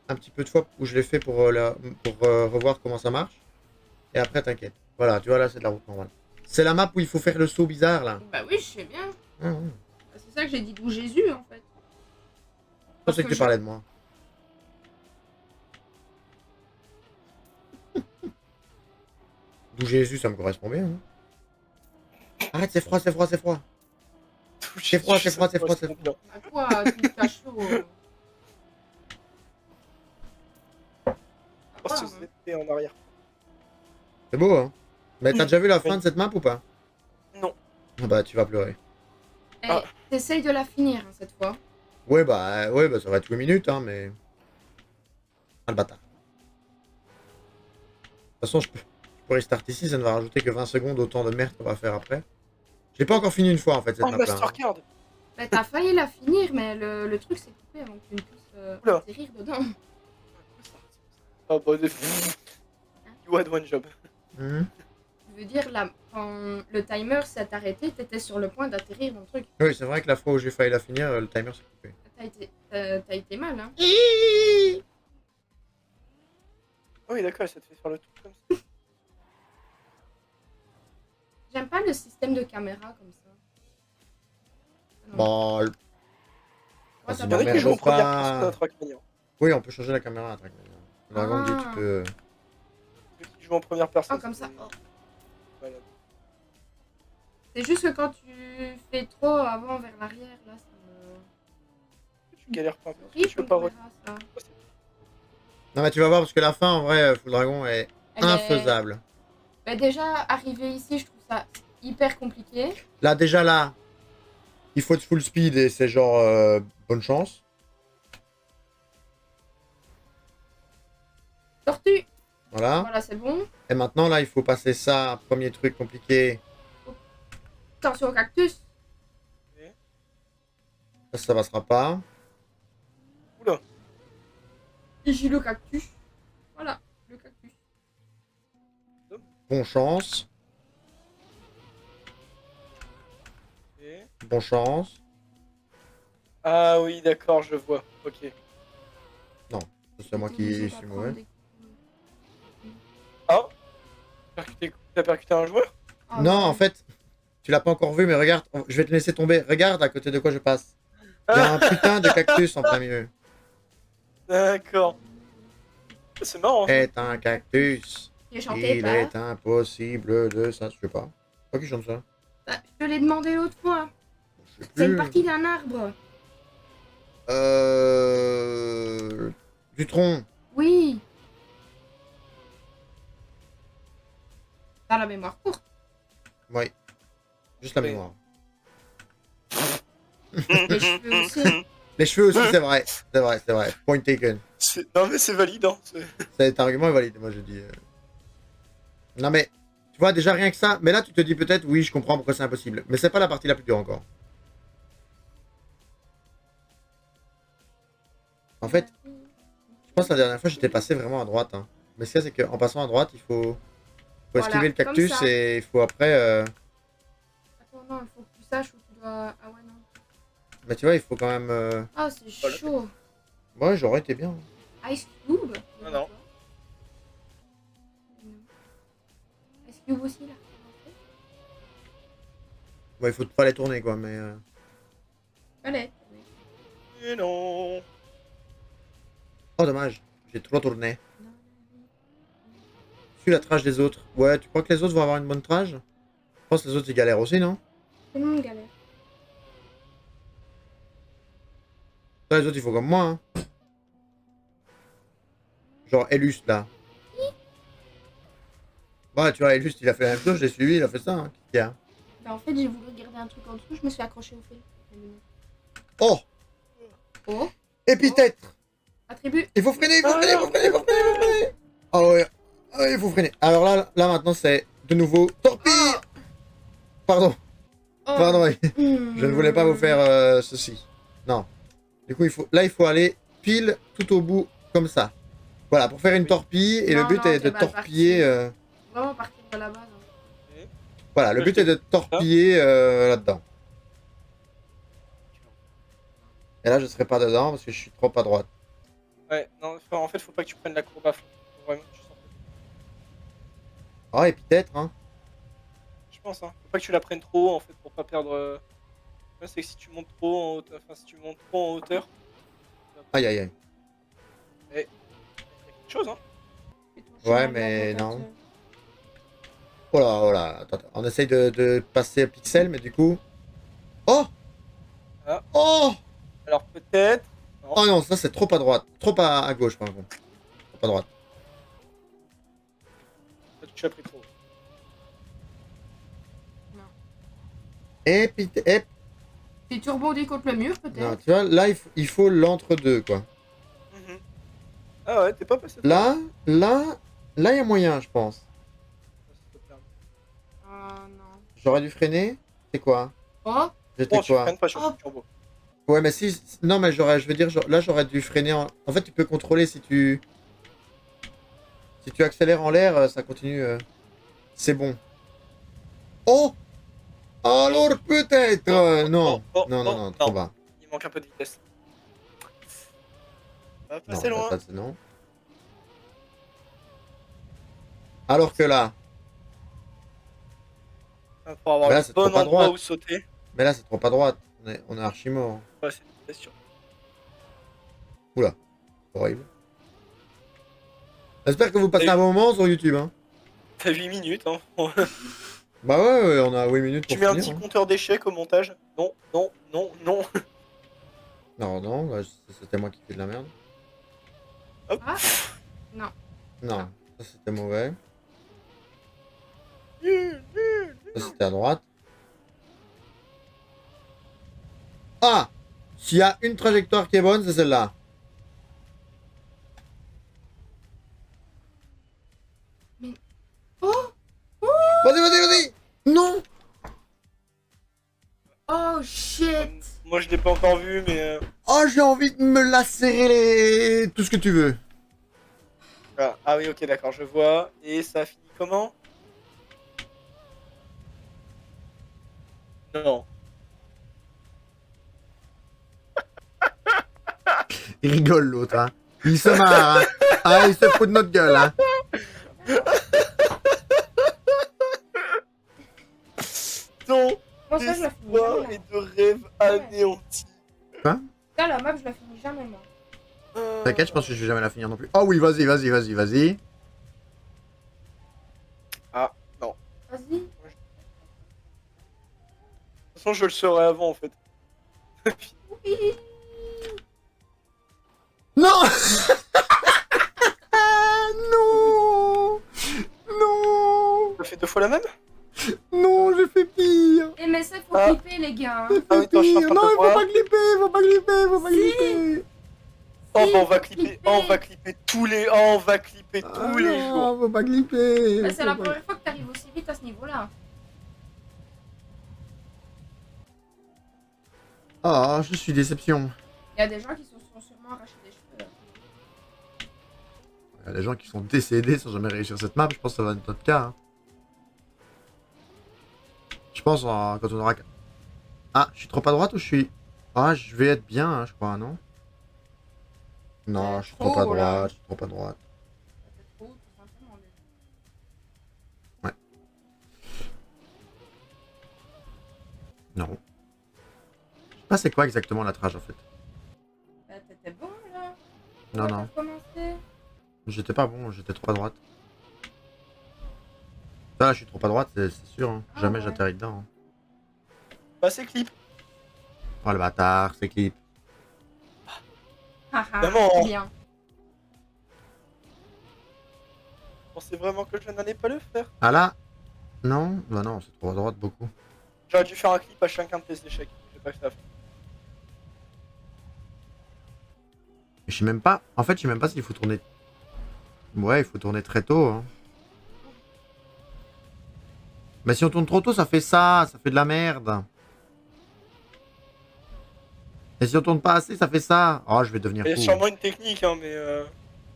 un petit peu de fois où je l'ai fait pour revoir comment ça marche. Et après, t'inquiète. Voilà, tu vois, là, c'est de la route normale. C'est la map où il faut faire le saut bizarre, là. Bah oui, je sais bien. Hum. C'est ça que j'ai dit d'où Jésus en fait. Je pensais que tu parlais de moi. D'où Jésus, ça me correspond bien. Hein. Arrête, c'est froid, c'est froid, c'est froid. C'est froid, c'est froid, c'est froid, c'est froid. À quoi tu t'as chaud Oh, Ah, ce c'était en arrière. C'est beau, hein. Mais t'as déjà vu la fin de cette map ou pas? Non. Ah bah, tu vas pleurer. Eh, Ah. t'essayes de la finir hein, cette fois. Ouais, bah, ça va être 8 minutes, hein, mais... Ah, le bâtard. De toute façon, je peux restart ici, ça ne va rajouter que 20 secondes au temps de merde qu'on va faire après. Je l'ai pas encore fini une fois, en fait, cette Oh, map-là. hein. Mastercard. Bah, t'as failli la finir, mais le truc s'est coupé avant que tu ne puisses Oula. atterrir dedans. Ah bah, you had one job. Mhm. Je veux dire, là, quand le timer s'est arrêté, t'étais sur le point d'atterrir dans le truc. Oui, c'est vrai que la fois où j'ai failli la finir, le timer s'est coupé. T'as été mal, hein. Ah oui, d'accord, ça te fait faire le tour comme ça. J'aime pas le système de caméra comme ça. Non. Bon, Ouais, Ah, t'as c'est Il y en bon, a mais qui jouent en bon, première pas- personne à Trackmania. oui, on peut changer la caméra. Le dragon dit tu Ah. peux. Ceux qui jouent en première personne. Oh, comme ça. c'est- Oh. Voilà. C'est juste que quand tu fais trop avant vers l'arrière, là, c'est Tu galères pas un peu. horrible Tu veux comme pas caméra, ça. Non, mais tu vas voir parce que la fin, en vrai, Full Dragon est Elle est- infaisable. Bah, déjà, arriver ici, je trouve ça hyper compliqué. Là, déjà là, il faut être full speed et c'est genre bonne chance. Tortue. Voilà. Voilà, c'est bon. Et maintenant, là, il faut passer ça. Premier truc compliqué. Attention au cactus. Ça passera pas. Oula. Et j'ai le cactus. Voilà, le cactus. Bon chance. Et- Bon chance. Ah oui, d'accord, je vois. Ok. C'est moi qui suis mauvais. Ah t'as percuté un joueur? Ah, Non, ouais. en fait, tu l'as pas encore vu, mais regarde, je vais te laisser tomber. Regarde à côté de quoi je passe. Il y a un putain de cactus en plein milieu. D'accord. C'est marrant. Hein. Est un cactus. Qui est chanté Il par... est impossible de ça. Je sais pas. Pas qui chante ça. Ah, je te l'ai demandé l'autre fois. Je sais C'est une plus. partie d'un arbre. Du tronc. Oui. T'as la mémoire courte. Oui. Juste la Oui. mémoire. Les cheveux aussi. Les cheveux aussi, c'est vrai. C'est vrai, c'est vrai. Point taken. Non mais c'est valide. Hein. Cet argument est valide, moi je dis. Non mais, tu vois, déjà rien que ça. Mais là, tu te dis peut-être, oui, je comprends pourquoi c'est impossible. Mais c'est pas la partie la plus dure encore. En fait, je pense que la dernière fois, j'étais passé vraiment à droite. Hein. Mais ce qu'il y a, c'est qu'en passant à droite, il faut Voilà, esquiver le comme cactus ça. et il faut après. Attends, non, il faut que tu saches où tu dois... Ah ouais, non. Mais tu vois, il faut quand même. Ah, c'est Voilà. chaud. Ouais, j'aurais été bien. Ice Cube. Non, non. Ice Cube aussi, là. Ouais, il faut pas les tourner, quoi. Mais. Allez. Et non. Oh, dommage. J'ai trop tourné. Suis la trage des autres. Ouais, tu crois que les autres vont avoir une bonne trage? Je pense que les autres, ils galèrent aussi, non? Tout le monde galère. Ça, les autres, il faut comme moi, hein. Genre, Elust, là. Ouais, tu vois, Elust, il a fait la même chose, je l'ai suivi, il a fait ça, hein. Qu'est-ce qu'il y a? Bah, en fait, j'ai voulu regarder un truc en dessous, je me suis accroché au fil. Oh! Oh, Épithète! attribut. Il faut freiner, il faut freiner, il faut freiner, il faut freiner, il faut freiner! Ah ouais. Ah ouais, il faut freiner. Alors là maintenant, c'est de nouveau torpille! Pardon, Oh. pardon, oui. Je ne voulais pas vous faire ceci. Non. Du coup, il faut aller pile tout au bout, comme ça. Voilà, pour faire une torpille, et le Non, but non, est de t'es mal torpiller... parti. Vraiment partir de la base. Hein. Voilà, le but est de torpiller là-dedans. Et là, je serai pas dedans, parce que je suis trop à droite. Ouais, non, en fait, faut pas que tu prennes la courbe à fond. Faut vraiment que tu sens. Ah, et peut-être, hein. Je pense, hein. Faut pas que tu la prennes trop haut, en fait, pour pas perdre. Ouais, c'est que si tu montes trop en hauteur, enfin, si tu montes trop en hauteur, Aïe, aïe, aïe. il y a quelque chose, hein. Et ton Ouais, chemin de mais la non. droite, Oh là, oh là. Attends, attends. On essaye de passer à pixel, mais du coup... Oh! Ah. Oh! Alors peut-être. Non. Oh non, ça c'est trop à droite. Trop à gauche, par contre. Trop à droite. Peut-être que tu as pris trop haut. Et puis... Et... Si tu rebondis contre le mur, Non, peut-être. tu vois, là, il faut l'entre-deux, quoi. Mhm. Ah ouais, t'es pas passé. Là, il y a moyen, je pense. Ah non. J'aurais dû freiner. C'est quoi? Oh, J'étais Bon, tu quoi? freines pas sur Oh. le turbo. Ouais, mais si... Non, mais je veux dire, là, j'aurais dû freiner en... En fait, tu peux contrôler si tu... Si tu accélères en l'air, ça continue. C'est bon. Oh! Alors peut-être non. Non, trop bas. Il manque un peu de vitesse. Ça va Non, passer loin. non. Alors que là, Pour avoir Mais là, le c'est bon trop à endroit droite. où sauter. mais là c'est trop à droite. On est archi mort. Ouais, c'est sûr. Horrible. J'espère que vous passez un bon moment sur YouTube. Hein. T'as 8 minutes, hein. Bah ouais, on a 8 minutes Tu pour mets un finir. petit Hein. compteur d'échecs au montage? Non. Non, là, c'était moi qui fais de la merde. Hop. Ah, non. Non, ça c'était mauvais. Ça c'était à droite. Ah! S'il y a une trajectoire qui est bonne, c'est celle-là. Oh! Vas-y! Non! Oh shit! Moi je l'ai pas encore vu, mais. Oh, j'ai envie de me lacérer tout ce que tu veux. Ah oui, ok, d'accord, je vois. Et ça finit comment? Non. Il rigole l'autre, hein. Il se marre, hein. Ah, il se fout de notre gueule, hein. Ton Moi, ça, je la finis espoir jamais. et de rêve anéanti. Ça, la map, je la finis jamais, moi. T'inquiète, je pense que je vais jamais la finir non plus. Oh oui, vas-y. Vas-y. De toute façon, je le saurais avant en fait. Oui. Non. Non. Non. Ça fait 2 fois la même? Non, j'ai fait pire. Eh, mais ça, faut Ah. clipper, les gars. J'ai Hein. Ah oui, fait attends, je suis en pire. train de Non, il voir. faut pas clipper, faut pas Si. clipper. Oh, Si, bah, on va faut clipper tous les. Oh, on va clipper tous les jours. Non, faut pas clipper. Bah, c'est la Faut pas- première fois que t'arrives aussi vite à ce niveau-là. Ah, je suis déception. Il y a des gens qui se sont sûrement arrachés des cheveux. Il y a des gens qui sont décédés sans jamais réussir cette map, je pense que ça va être notre cas. Hein. Je pense quand on aura... Ah, je suis trop à droite ou je suis... Ah, je vais être bien, hein, je crois, non? Non, je suis trop à Trop, là. droite, je suis trop à droite. C'est trop, tout simplement. Non. Je sais pas c'est quoi exactement la trage en fait. Bah, t'étais bon, là. Non, T'as non. commencé. J'étais pas bon, j'étais trop à droite. Ça, là, je suis trop à droite, c'est sûr. Hein. Ah, Jamais ouais. j'atterris dedans. Hein. Bah, c'est clip. Oh le bâtard, c'est clip. Haha, Vraiment. c'est bien. Je pensais vraiment que je n'allais pas le faire. Ah là? Non? Bah non, c'est trop à droite beaucoup. J'aurais dû faire un clip à chacun de tes échecs. J'ai pas fait la fin. Je sais même pas. En fait, je sais même pas s'il faut tourner. Ouais, il faut tourner très tôt. Hein. Mais si on tourne trop tôt, ça fait ça fait de la merde. Et si on tourne pas assez, ça fait ça. Oh, je vais devenir Il y a fou. sûrement une technique, hein, mais.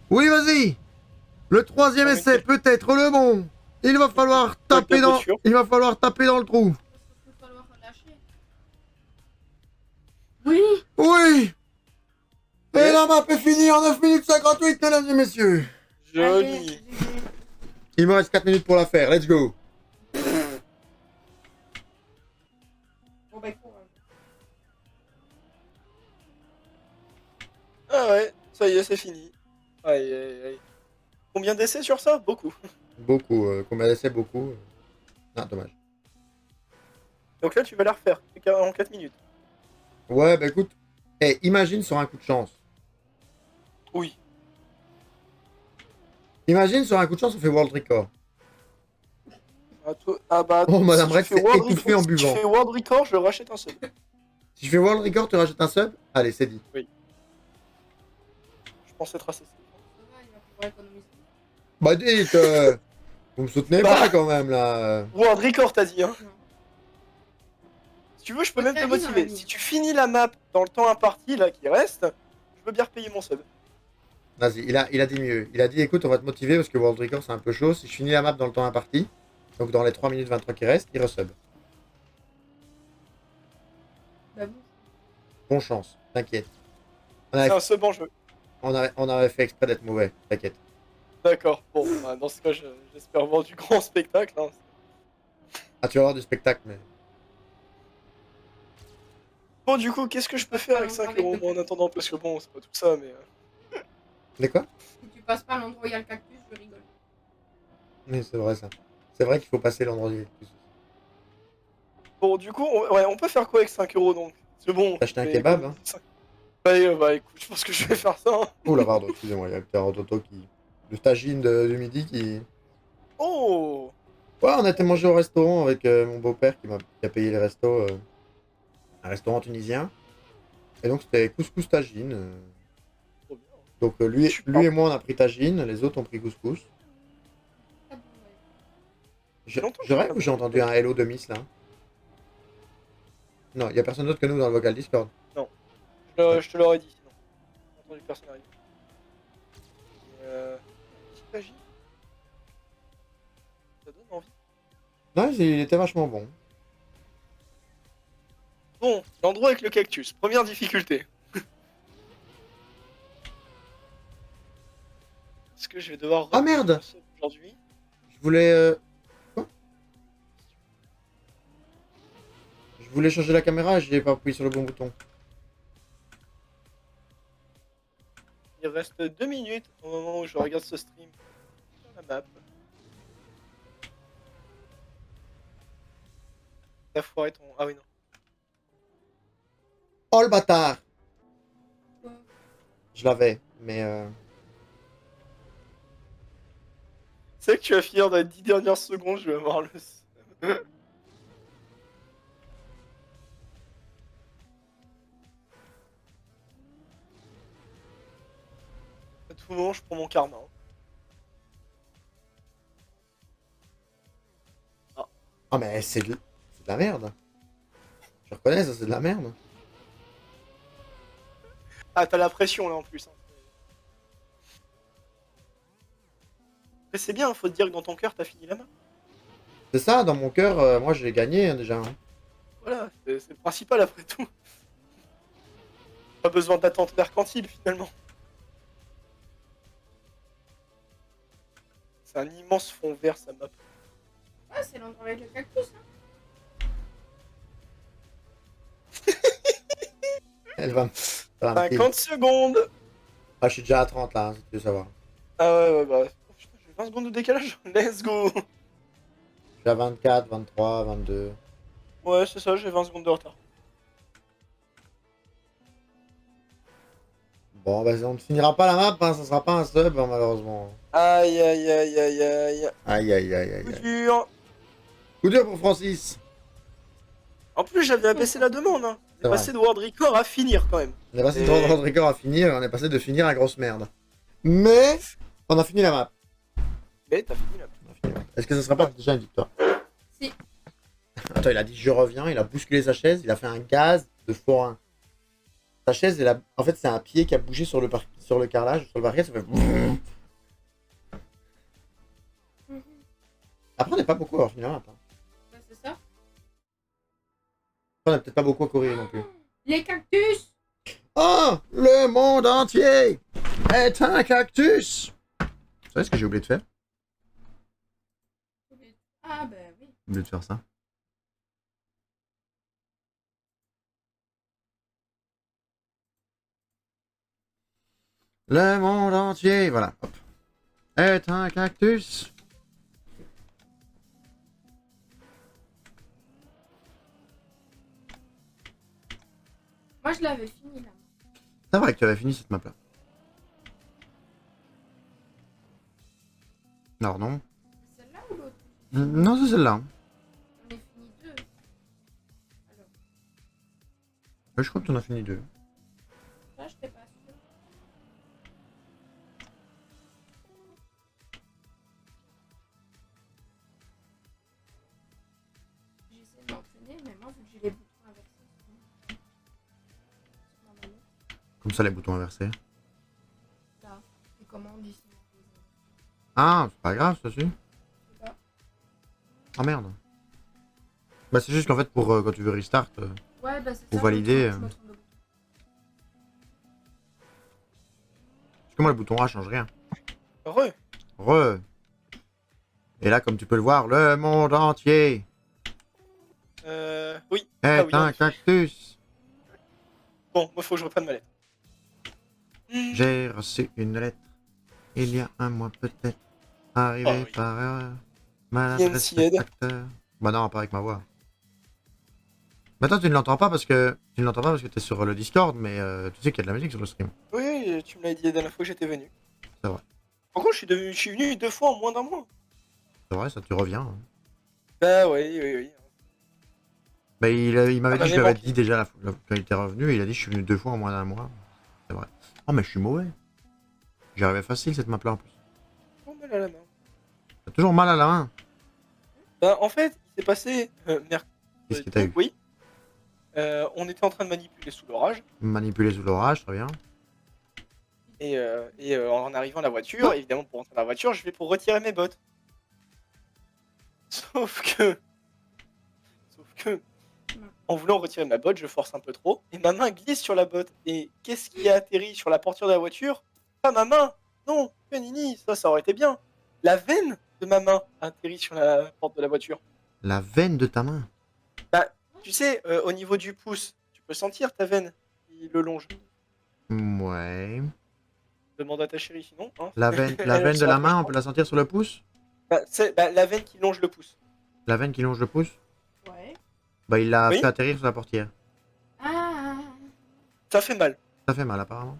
Oui, vas-y. Le troisième essai peut être le bon. Il va falloir taper dans. voiture. Il va falloir taper dans le trou. Il va falloir relâcher. Oui. Oui. Et Ouais. la map est finie en 9 minutes 58, mesdames et messieurs. Joli. Allez, Il me reste 4 minutes pour la faire. Let's go. bon, bah, courage. Ah ouais, ça y est, c'est fini. Aïe, aïe, aïe. Combien d'essais sur ça? Beaucoup. Beaucoup. Combien d'essais? Beaucoup. Ah, dommage. Donc là, tu vas la refaire en 4 minutes. Ouais, bah écoute. Eh, imagine sur un coup de chance. Oui. Imagine sur un coup de chance, on fait World Record. Ah bah, Oh, Madame tu Rex fais s'est World étouffée Record- en Si tu buvant. fais World Record, je rachète un sub. Si je fais World Record, tu rajoutes un sub? Allez, c'est dit. Je pense être assez safe. Ça va, il va pouvoir économiser. Bah dites, vous me soutenez Bah. pas quand même là. World Record, t'as dit, hein. Non. Si tu veux, je peux même te T'as dit dans la motiver. vie. Si tu finis la map dans le temps imparti, là, qui reste, je veux bien repayer mon sub. Vas-y, il a dit mieux. Il a dit écoute, on va te motiver parce que World Record c'est un peu chaud. Si je finis la map dans le temps imparti, donc dans les 3 minutes 23 qui restent, il resub. Bah bon. Bon chance, t'inquiète. On C'est avait, un sub en jeu. on avait fait exprès d'être mauvais, t'inquiète. D'accord. Bon, bah, dans ce cas, j'espère voir du grand spectacle. Hein. Ah, tu vas avoir du spectacle, mais. Bon, du coup, qu'est-ce que je peux faire avec 5 euros moi, en attendant? Parce que bon, c'est pas tout ça, mais. Mais quoi? Si tu passes pas à l'endroit où il y a le cactus, je rigole. Oui, c'est vrai ça. C'est vrai qu'il faut passer l'endroit du cactus. Bon, du coup, ouais, on peut faire quoi avec 5 euros donc? C'est bon. T'as acheté un je vais kebab, hein? économiser 5. Ouais, bah écoute, je pense que je vais faire ça. Hein. Oh la pardon, excusez-moi, il y a Pierre Toto qui. Le tagine du midi qui. Oh! Ouais, on a été manger au restaurant avec mon beau-père qui a payé le resto. Un restaurant tunisien. Et donc c'était couscous tagine. Trop bien. Donc lui et moi on a pris tagine, les autres ont pris couscous. Ah bon, ouais. Je, longtemps que je j'ai rêve pas ou j'ai mangé entendu un tagine. hello de Miss là? Non, il y a personne d'autre que nous dans le vocal Discord. Non. Je te l'aurais dit sinon. J'ai entendu personne arriver. Petit tagine. Ça donne envie. Non, il était vachement bon. Bon, l'endroit avec le cactus. Première difficulté. Est-ce que je vais devoir Ah merde! aujourd'hui? Je voulais. Quoi? Je voulais changer la caméra et j'ai pas appuyé sur le bon bouton. Il reste 2 minutes au moment où je regarde ce stream sur la map. T'as foiré ton... Ah oui, non. Oh le bâtard! Quoi? Je l'avais, mais. C'est que tu vas finir dans les 10 dernières secondes, je vais avoir le... À tout moment, je prends mon karma. Hein. Ah, mais c'est de la merde. Je reconnais, ça c'est de la merde. Ah, t'as la pression là en plus. Hein. Mais c'est bien, faut te dire que dans ton cœur, t'as fini la main. C'est ça, dans mon cœur, moi j'ai gagné hein, déjà. Hein. Voilà, c'est le principal après tout. Pas besoin d'attente mercantile finalement. C'est un immense fond vert, ça map. Ouais, c'est l'endroit avec le cactus. Hein. Elle va, ça va me kill. 50 secondes. Ah, je suis déjà à 30 là, si tu veux savoir. Ah ouais, bah... Oh, putain, j'ai 20 secondes de décalage. Let's go. Je suis à 24, 23, 22. Ouais, c'est ça, j'ai 20 secondes de retard. Bon, bah on ne finira pas la map, hein, ça sera pas un sub hein, malheureusement. Aïe, aïe, aïe, aïe, aïe. Aïe aïe aïe aïe Coup aïe. dur. Coup dur pour Francis. En plus, j'avais abaissé la demande. Hein. C'est J'ai passé de World Record à finir quand même. On est passé de Et- World Record à finir, on est passé de finir à grosse merde. Mais on a fini la map. Mais t'as fini là. On a fini la map. Est-ce que ce sera pas déjà une victoire? Si. Attends, il a dit je reviens, il a bousculé sa chaise, il a fait un gaz de forain. Sa chaise, en fait, c'est un pied qui a bougé sur le carrelage, sur le parquet, ça fait. Mhm. Après, on n'est pas beaucoup à avoir fini la map. Hein. Ouais, c'est ça. On n'a peut-être pas beaucoup à courir non plus. Les cactus. Oh, le monde entier est un cactus. Vous savez ce que j'ai oublié de faire? Ah bah oui. J'ai oublié de faire ça. Le monde entier, voilà, hop, est un cactus. Moi, je l'avais fini là. C'est vrai que tu avais fini cette map-là. Alors non. Celle-là ou l'autre? Non, c'est celle-là. J'en ai fini deux. Alors, Ouais, je crois que tu en as fini deux. là, je t'ai pas sûr. J'essaie de m'entraîner, mais moi, vu que j'ai les boutons inversés sur ma manette, Comme ça, les boutons inversés. là. Ah, c'est pas grave, ça, si. C'est ça. Ah merde. Bah, c'est juste qu'en fait, pour quand tu veux restart, Ouais, bah c'est Pour ça. valider, Je me trompe de bouton. parce que moi, le bouton A change rien. Heureux. Re. Et là, comme tu peux le voir, le monde entier Oui. est Ah oui, en un effet. cactus. Bon, moi, faut que je reprenne ma lettre. J'ai reçu une lettre il y a un mois peut-être. Arrivé Oh, oui. par erreur. Maladresse PNC aide. facteur. Bah non, pas avec ma voix. Mais toi, tu ne l'entends pas parce que t'es sur le Discord, mais tu sais qu'il y a de la musique sur le stream. Oui, tu me l'as dit la dernière fois que j'étais venu. C'est vrai. Par contre, je suis venu 2 fois en moins d'un mois. C'est vrai, ça, tu reviens. Hein. Bah oui. Bah, il m'avait Ah, dit, je m'avait l'avais manqué. dit déjà quand il était revenu, il a dit je suis venu 2 fois en moins d'un mois. C'est vrai. Oh, mais je suis mauvais. J'y arrivais facile cette map-là en plus. Oh, mal à la main. T'as toujours mal à la main. Bah, en fait, il s'est passé mercredi. Qu'est-ce que t'as eu? Oui. On était en train de manipuler sous l'orage. Manipuler sous l'orage, très bien. Et en arrivant à la voiture, évidemment, pour rentrer dans la voiture, je vais pour retirer mes bottes. Sauf que, en voulant retirer ma botte, je force un peu trop, et ma main glisse sur la botte. Et qu'est-ce qui a atterri sur la portière de la voiture? Pas ma main. Non, Nini, ça aurait été bien. La veine de ma main a atterri sur la porte de la voiture. La veine de ta main. Bah, tu sais, au niveau du pouce, tu peux sentir ta veine qui le longe. Ouais. Demande à ta chérie sinon. Hein. La veine Elle de saura la pas, main, je on pense. peut la sentir sur le pouce? Bah, la veine qui longe le pouce. La veine qui longe le pouce? Ouais. Bah, il l'a Oui. fait atterrir sur la portière. Ah. Ça fait mal. Ça fait mal, apparemment.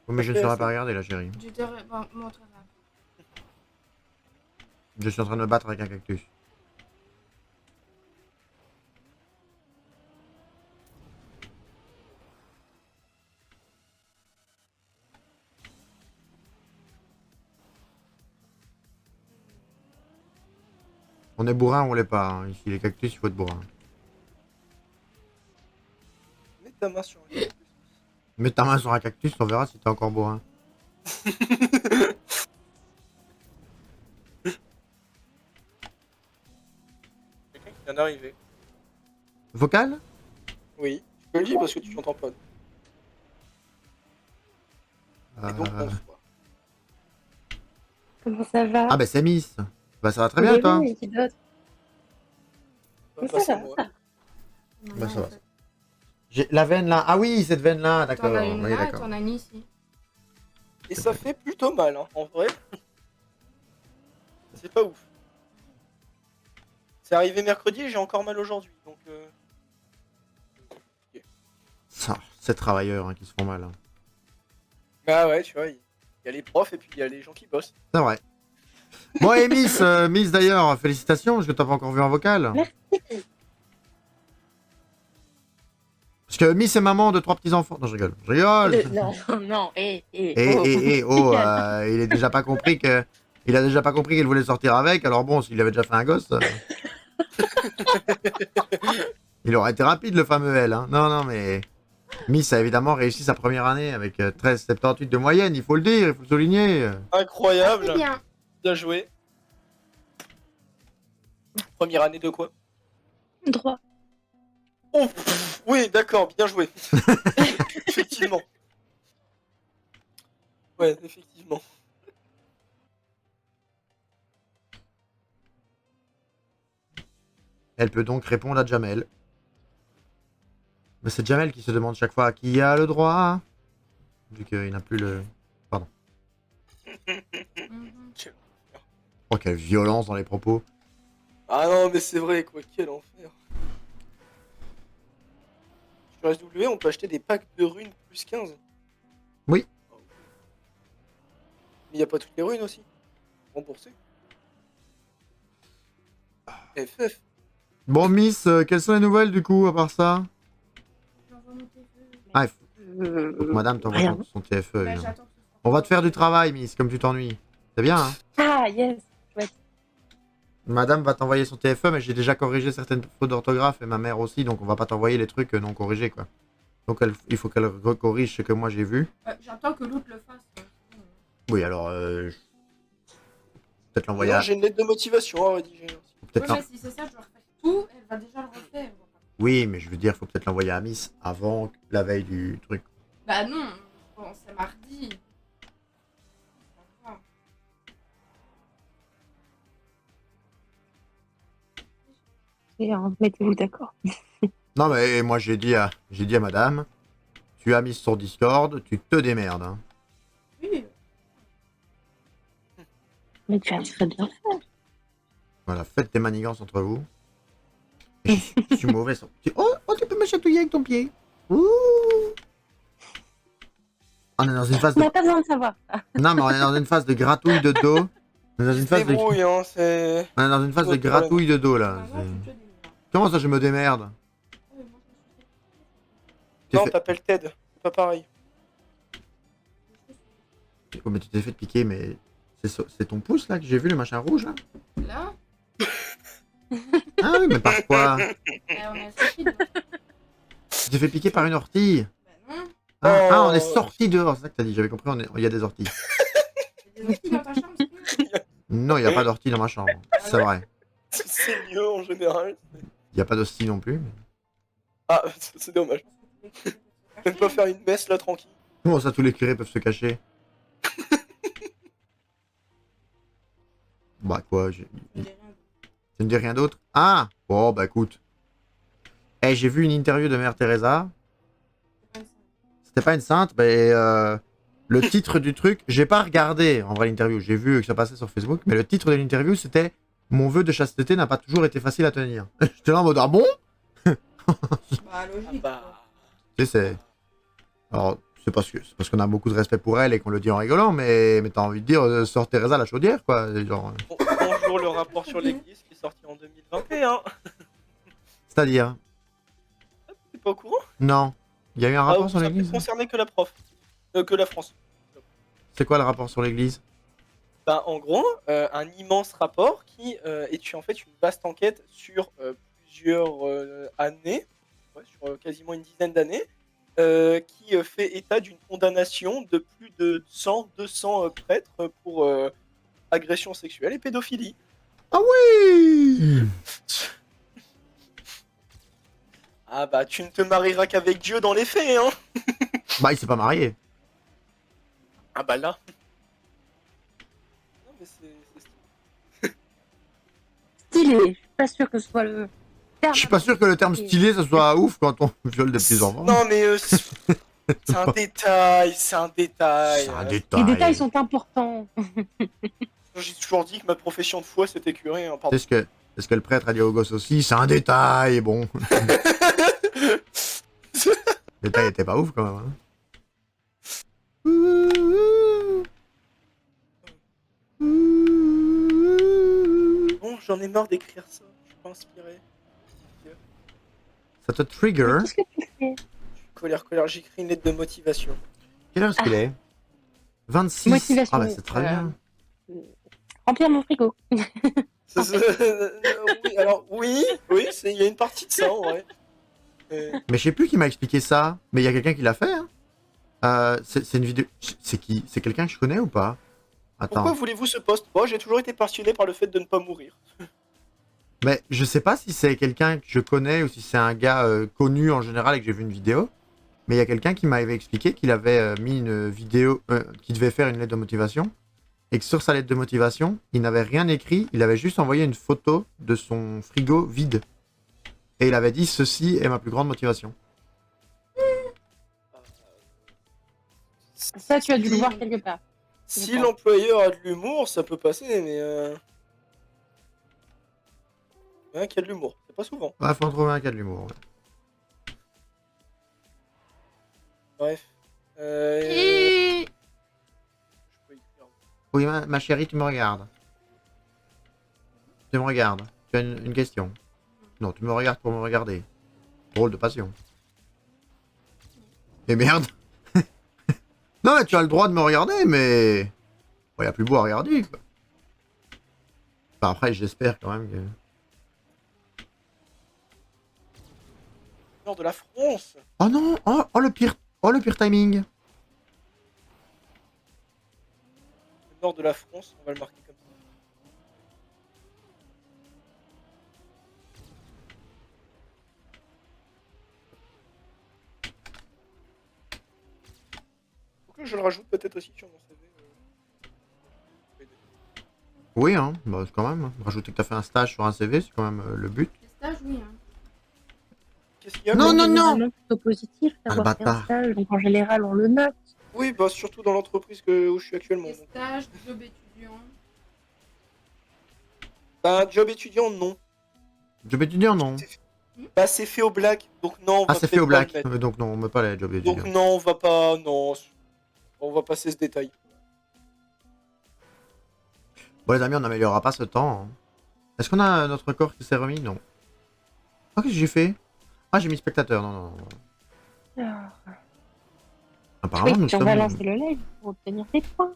Oh, mais je ne fait saurais assez. pas regarder, la chérie. Je te montrerai. Je suis en train de me battre avec un cactus. On est bourrin ou on l'est pas. Hein. Ici, les cactus, il faut être bourrin. Mets ta main sur un cactus. Mets ta main sur un cactus, on verra si t'es encore bourrin. Quelqu'un qui vient d'arriver. Vocal? Oui, je te le dis parce que tu t'entends pas. Et donc, Euh, bonsoir. Comment ça va? Ah, bah, c'est Miss. Bah, ça va très bien, Mais toi? oui, qui d'autre? Mais Bah, ça c'est va, moi. ça. Bah, ça va. J'ai la veine là. Ah oui, cette veine là, d'accord. T'en as une Oui, là et d'accord. t'en as une ici. Et ça fait plutôt mal, hein, en vrai. C'est pas ouf. C'est arrivé mercredi et j'ai encore mal aujourd'hui. Donc, Ça, ces travailleurs hein, qui se font mal. Hein. bah ouais, tu vois, il y a les profs et puis il y a les gens qui bossent. C'est vrai. Bon, et Miss, Miss d'ailleurs, félicitations, parce que t'as pas encore vu en vocal. Merci. Parce que Miss est maman de 3 petits-enfants. Non, je rigole. Je rigole. Non, non, Oh, il a déjà pas compris que. Il a déjà pas compris qu'elle voulait sortir avec, alors bon, s'il avait déjà fait un gosse. Il aurait été rapide, le fameux L. Hein. Non, non, mais. Miss a évidemment réussi sa première année avec 13,78 de moyenne, il faut le dire, il faut le souligner. Incroyable. C'est bien. Bien joué. Première année de quoi? droit. Oh, oui, d'accord, bien joué. Effectivement. Ouais, effectivement. Elle peut donc répondre à Jamel. Mais c'est Jamel qui se demande chaque fois qui a le droit. Vu qu'il n'a plus le. Pardon. Mhm. Oh, quelle violence dans les propos. Ah non, mais c'est vrai, quoi, quel enfer. Sur SW, on peut acheter des packs de runes plus 15. Oui. Mais il a pas toutes les runes aussi. Remboursé. FF. Bon, Miss, quelles sont les nouvelles du coup, à part ça? J'envoie mon TFE. Ah, faut que madame t'envoie Rien. son TFE. Bah, évidemment. j'attends que ce soit On va te faire du travail, Miss, comme tu t'ennuies. C'est bien, hein? Ah, yes. Madame va t'envoyer son TFE, mais j'ai déjà corrigé certaines fautes d'orthographe et ma mère aussi, donc on va pas t'envoyer les trucs non corrigés, quoi. Donc il faut qu'elle recorrige ce que moi j'ai vu. J'attends que l'autre le fasse. Oui, alors, peut-être l'envoyer Non, à... j'ai une lettre de motivation à rédiger. peut-être Ouais, mais si c'est ça, je dois refaire tout, elle va déjà le refaire. Oui, mais je veux dire, faut peut-être l'envoyer à Miss avant la veille du truc. Bah non, bon, c'est mardi. Et, mettez-vous d'accord. Non, mais moi j'ai dit à madame, tu as Miss sur Discord, tu te démerdes. Hein. Oui. Mais tu as très bien fait. Voilà, faites tes manigances entre vous. Je suis mauvais sur... Oh, tu peux me chatouiller avec ton pied. Ouh. On est dans une phase On de... n'a pas besoin de savoir. Non, mais on est dans une phase de gratouille de dos. On est dans une phase de... Débrouille, hein, c'est... On est dans une phase de Votre problème. gratouille de dos, là. Maintenant, tu te dis, Comment ça, je me démerde? moi, je me suis T'es Non, fait- t'appelles Ted, c'est pas pareil. Oh, mais tu t'es fait piquer, mais... C'est ton pouce, là, que j'ai vu, le machin rouge, là? Là, Ah oui, mais par quoi? on est sorti de... Tu t'es fait piquer par une ortie? Bah non, Ah, Oh. on est sorti dehors, c'est ça que t'as dit, j'avais compris, il y a des orties. il y a des orties dans ta chambre, c'est tout. Non, il n'y a pas d'ortie dans ma chambre, c'est vrai. C'est mieux en général. Il n'y a pas d'hostie non plus. Ah, c'est dommage. Même pas faire une messe là tranquille. Comment ça, tous les curés peuvent se cacher? Bah quoi, tu ne dis rien d'autre? Ah! Bon, bah écoute. Eh, j'ai vu une interview de Mère Teresa. C'était pas une sainte, mais le titre du truc, j'ai pas regardé en vrai l'interview, j'ai vu que ça passait sur Facebook, mais le titre de l'interview c'était Mon vœu de chasteté n'a pas toujours été facile à tenir. J'étais là en mode ah bon? Bah logique. Bah... Tu sais, c'est. Alors, c'est parce qu'on a beaucoup de respect pour elle et qu'on le dit en rigolant, mais t'as envie de dire sort Teresa la chaudière, quoi. Genre, Bonjour le rapport sur l'église qui est sorti en 2021. c'est-à-dire, T'es pas au courant? non. Il y a eu un Ah, rapport vous sur ça l'église? peut concerner que la prof. Que la France. C'est quoi le rapport sur l'église? Bah, en gros, un immense rapport qui est en fait une vaste enquête sur plusieurs années, ouais, sur quasiment une dizaine d'années, qui fait état d'une condamnation de plus de 100-200 prêtres pour agression sexuelle et pédophilie. Ah oui! Ah bah, tu ne te marieras qu'avec Dieu dans les faits, hein. Bah, il s'est pas marié. Ah bah là. Non mais c'est... Stylé. Je suis pas sûre que ce soit le terme. Je suis pas sûr que le terme stylé, ça soit ouf quand on viole des petits enfants. Non mais c'est un détail, c'est un détail. C'est un Les détail. détails sont importants. J'ai toujours dit que ma profession de foi c'était curé, hein, pardon. Est-ce que le prêtre a dit au gosse aussi? C'est un détail, bon. Le détail était pas ouf quand même. Hein. Bon, j'en ai marre d'écrire ça, je suis pas inspiré. Ça te trigger? Qu'est-ce que tu fais? Colère, j'écris une lettre de motivation. Quelle heure est-ce qu'il est? 26. Motivation. Ah bah c'est très bien. Remplir mon frigo. Oui, alors oui, il y a une partie de ça en vrai. Mais je sais plus qui m'a expliqué ça. Mais il y a quelqu'un qui l'a fait. Hein. C'est une vidéo. C'est qui? C'est quelqu'un que je connais ou pas? Attends. Pourquoi voulez-vous ce poste? Moi j'ai toujours été passionné par le fait de ne pas mourir. Mais je sais pas si c'est quelqu'un que je connais ou si c'est un gars connu en général et que j'ai vu une vidéo. Mais il y a quelqu'un qui m'avait expliqué qu'il avait mis une vidéo, qu'il devait faire une lettre de motivation. Et que sur sa lettre de motivation, il n'avait rien écrit, il avait juste envoyé une photo de son frigo vide. Et il avait dit ceci est ma plus grande motivation. Ça, tu as dû le voir quelque part. Si l'employeur a de l'humour, ça peut passer, mais ouais, qui a de l'humour, c'est pas souvent. Ouais, faut en trouver un qui a de l'humour. Ouais. Bref. Et... Je peux écrire. Oui, ma chérie, tu me regardes. Tu me regardes. Tu as une question. Non, tu me regardes pour me regarder. Drôle de passion. Et merde. Non, mais tu as le droit de me regarder, mais... Bon, y a plus beau à regarder, quoi. Enfin, après, j'espère quand même que... Nord de la France. Oh non, oh le pire timing. Le nord de la France, on va le marquer comme ça. Faut que je le rajoute peut-être aussi sur mon CV. Oui, hein, bah, c'est quand même. Rajouter que t'as fait un stage sur un CV, c'est quand même le but. Les stages, oui. Hein. Qu'est-ce qu'il y a? Non, non, non. Généralement plutôt positif d'avoir Ah, le fait un bâtard. stage, donc en général on le note. Oui, bah surtout dans l'entreprise où je suis actuellement. Les donc. stages, job étudiant. Bah, job étudiant, non. Job étudiant, non. Bah, c'est fait au black, donc non. On Ah, va c'est fait peut-être au pas black. le mettre. Donc non, on met pas les jobs Donc étudiants. non, on va pas. Non. On va passer ce détail. Bon, les amis, on n'améliorera pas ce temps. Hein. Est-ce qu'on a notre corps qui s'est remis? Non. Ah, qu'est-ce que j'ai fait? Ah, j'ai mis spectateur. Non, non, non. Alors, Apparemment, oui, nous on va sommes... lancer le live pour obtenir des points.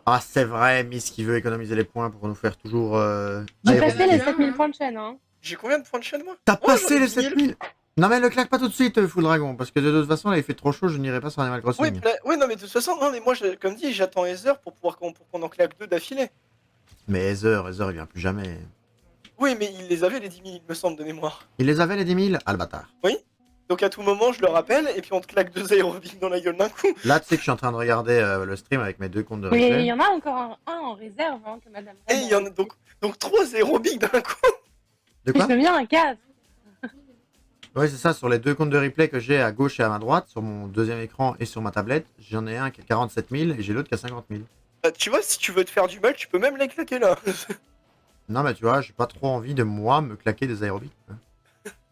Ah, c'est vrai, Miss qui veut économiser les points pour nous faire toujours... J'ai aéro- passé les bien, 7000 hein. points de chaîne, hein. J'ai combien de points de chaîne, moi? T'as Oh, passé j'en ai les 10 000. 7000? Non, mais le claque pas tout de suite, Full Dragon, parce que de toute façon, là, il fait trop chaud, je n'irai pas sur Animal Crossing. Oui, ouais, non, mais de toute façon, non, mais moi, comme dit, j'attends Heather pour qu'on en claque 2 d'affilée. Mais Heather, il vient plus jamais. Oui, mais il les avait, les 10 000, il me semble, de mémoire. Il les avait, les 10 000? Ah, le bâtard. Donc à tout moment, je le rappelle, et puis on te claque 2 aérobics dans la gueule d'un coup. Là, tu sais que je suis en train de regarder le stream avec mes deux comptes de Mais il replay. y en a encore un en réserve, hein, que madame. Et il y en a donc 3 aérobics d'un coup. De Je quoi? veux bien un 4. Ouais, c'est ça, sur les deux comptes de replay que j'ai à gauche et à ma droite, sur mon deuxième écran et sur ma tablette, j'en ai un qui a 47 000 et j'ai l'autre qui a 50 000. Tu vois, si tu veux te faire du mal, tu peux même les claquer là. Non, mais tu vois, j'ai pas trop envie de moi me claquer des aérobics.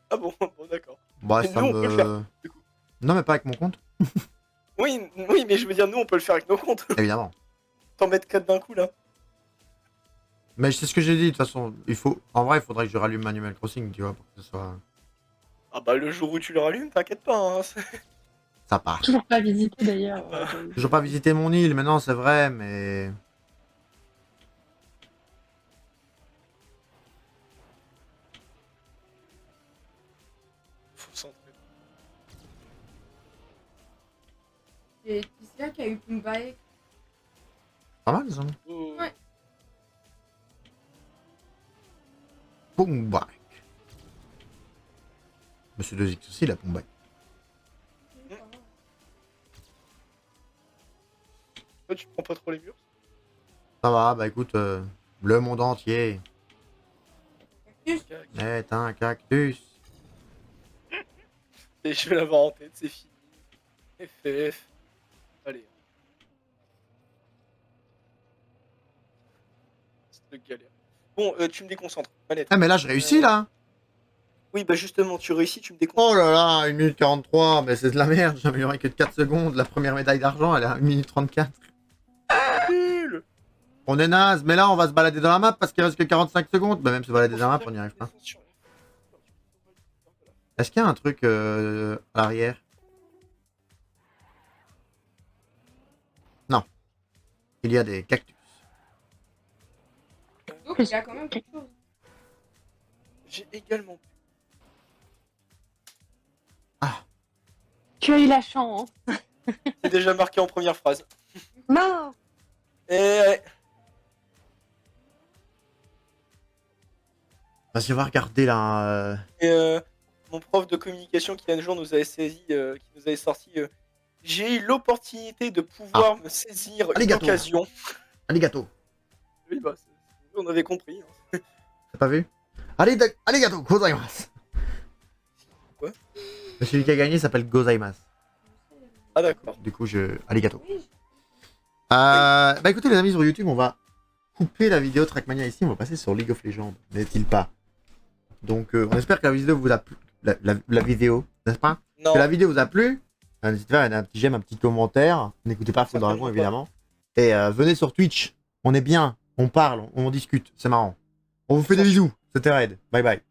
Ah bon, d'accord. Bah, Mais ça nous, on peut le me. faire, du coup. Non, mais pas avec mon compte, Oui, oui, mais je veux dire, nous, on peut le faire avec nos comptes. évidemment. T'en mettre 4 d'un coup là. Mais c'est ce que j'ai dit, de toute façon, il faut. En vrai, il faudrait que je rallume Animal Crossing, tu vois, pour que ce soit. Ah bah le jour où tu le rallumes, t'inquiète pas. Hein. Ça part. Toujours pas visité d'ailleurs. Toujours pas visité mon île, mais non, c'est vrai, mais. Faut centrer. Et c'est là qu'il y a eu Pumbae. Pas mal, ça. Oh. Ouais. Boom back. Monsieur 2X aussi, la boom back. Toi, tu prends pas trop les murs. Ça va, bah écoute, le monde entier Cactus. est un cactus. Et je vais l'avoir en tête, c'est fini. FF. Allez. C'est de galère. Bon, tu me déconcentres. Manette. Ah, mais là, je réussis, là. Oui, bah justement, tu réussis, tu me déconcentres. Oh là là, 1 minute 43, mais c'est de la merde, j'ai amélioré que de 4 secondes. La première médaille d'argent, elle est à 1 minute 34. Nul. On est naze, mais là, on va se balader dans la map parce qu'il reste que 45 secondes. Bah, même se balader dans la map, on n'y arrive pas. Est-ce qu'il y a un truc à l'arrière? Non. Il y a des cactus. Donc il y a quand même quelque chose. J'ai également. Tu as eu la chance. C'est déjà marqué en première phrase. Non. Et ouais. Vas-y, on va regarder là. Et mon prof de communication qui un jour nous avait saisi, qui nous avait sorti. J'ai eu l'opportunité de pouvoir me saisir une Alligator. occasion. Alligato. Oui, bah, on avait compris. Hein. T'as pas vu? Alligato, gozaimasu. Quoi? Celui qui a gagné s'appelle Gozaimasu. Ah d'accord. Du coup, Alligato. Oui. Bah écoutez les amis sur YouTube, on va couper la vidéo Trackmania ici, on va passer sur League of Legends, n'est-il pas? Donc on espère que la vidéo vous a plu, la vidéo, n'est-ce pas? Non. Que la vidéo vous a plu, n'hésitez pas à mettre un petit j'aime, un petit commentaire, n'écoutez pas Full Dragon Certainement pas. évidemment, et venez sur Twitch, on est bien, on parle, on discute, c'est marrant. On vous fait des bisous, c'était Red, bye bye.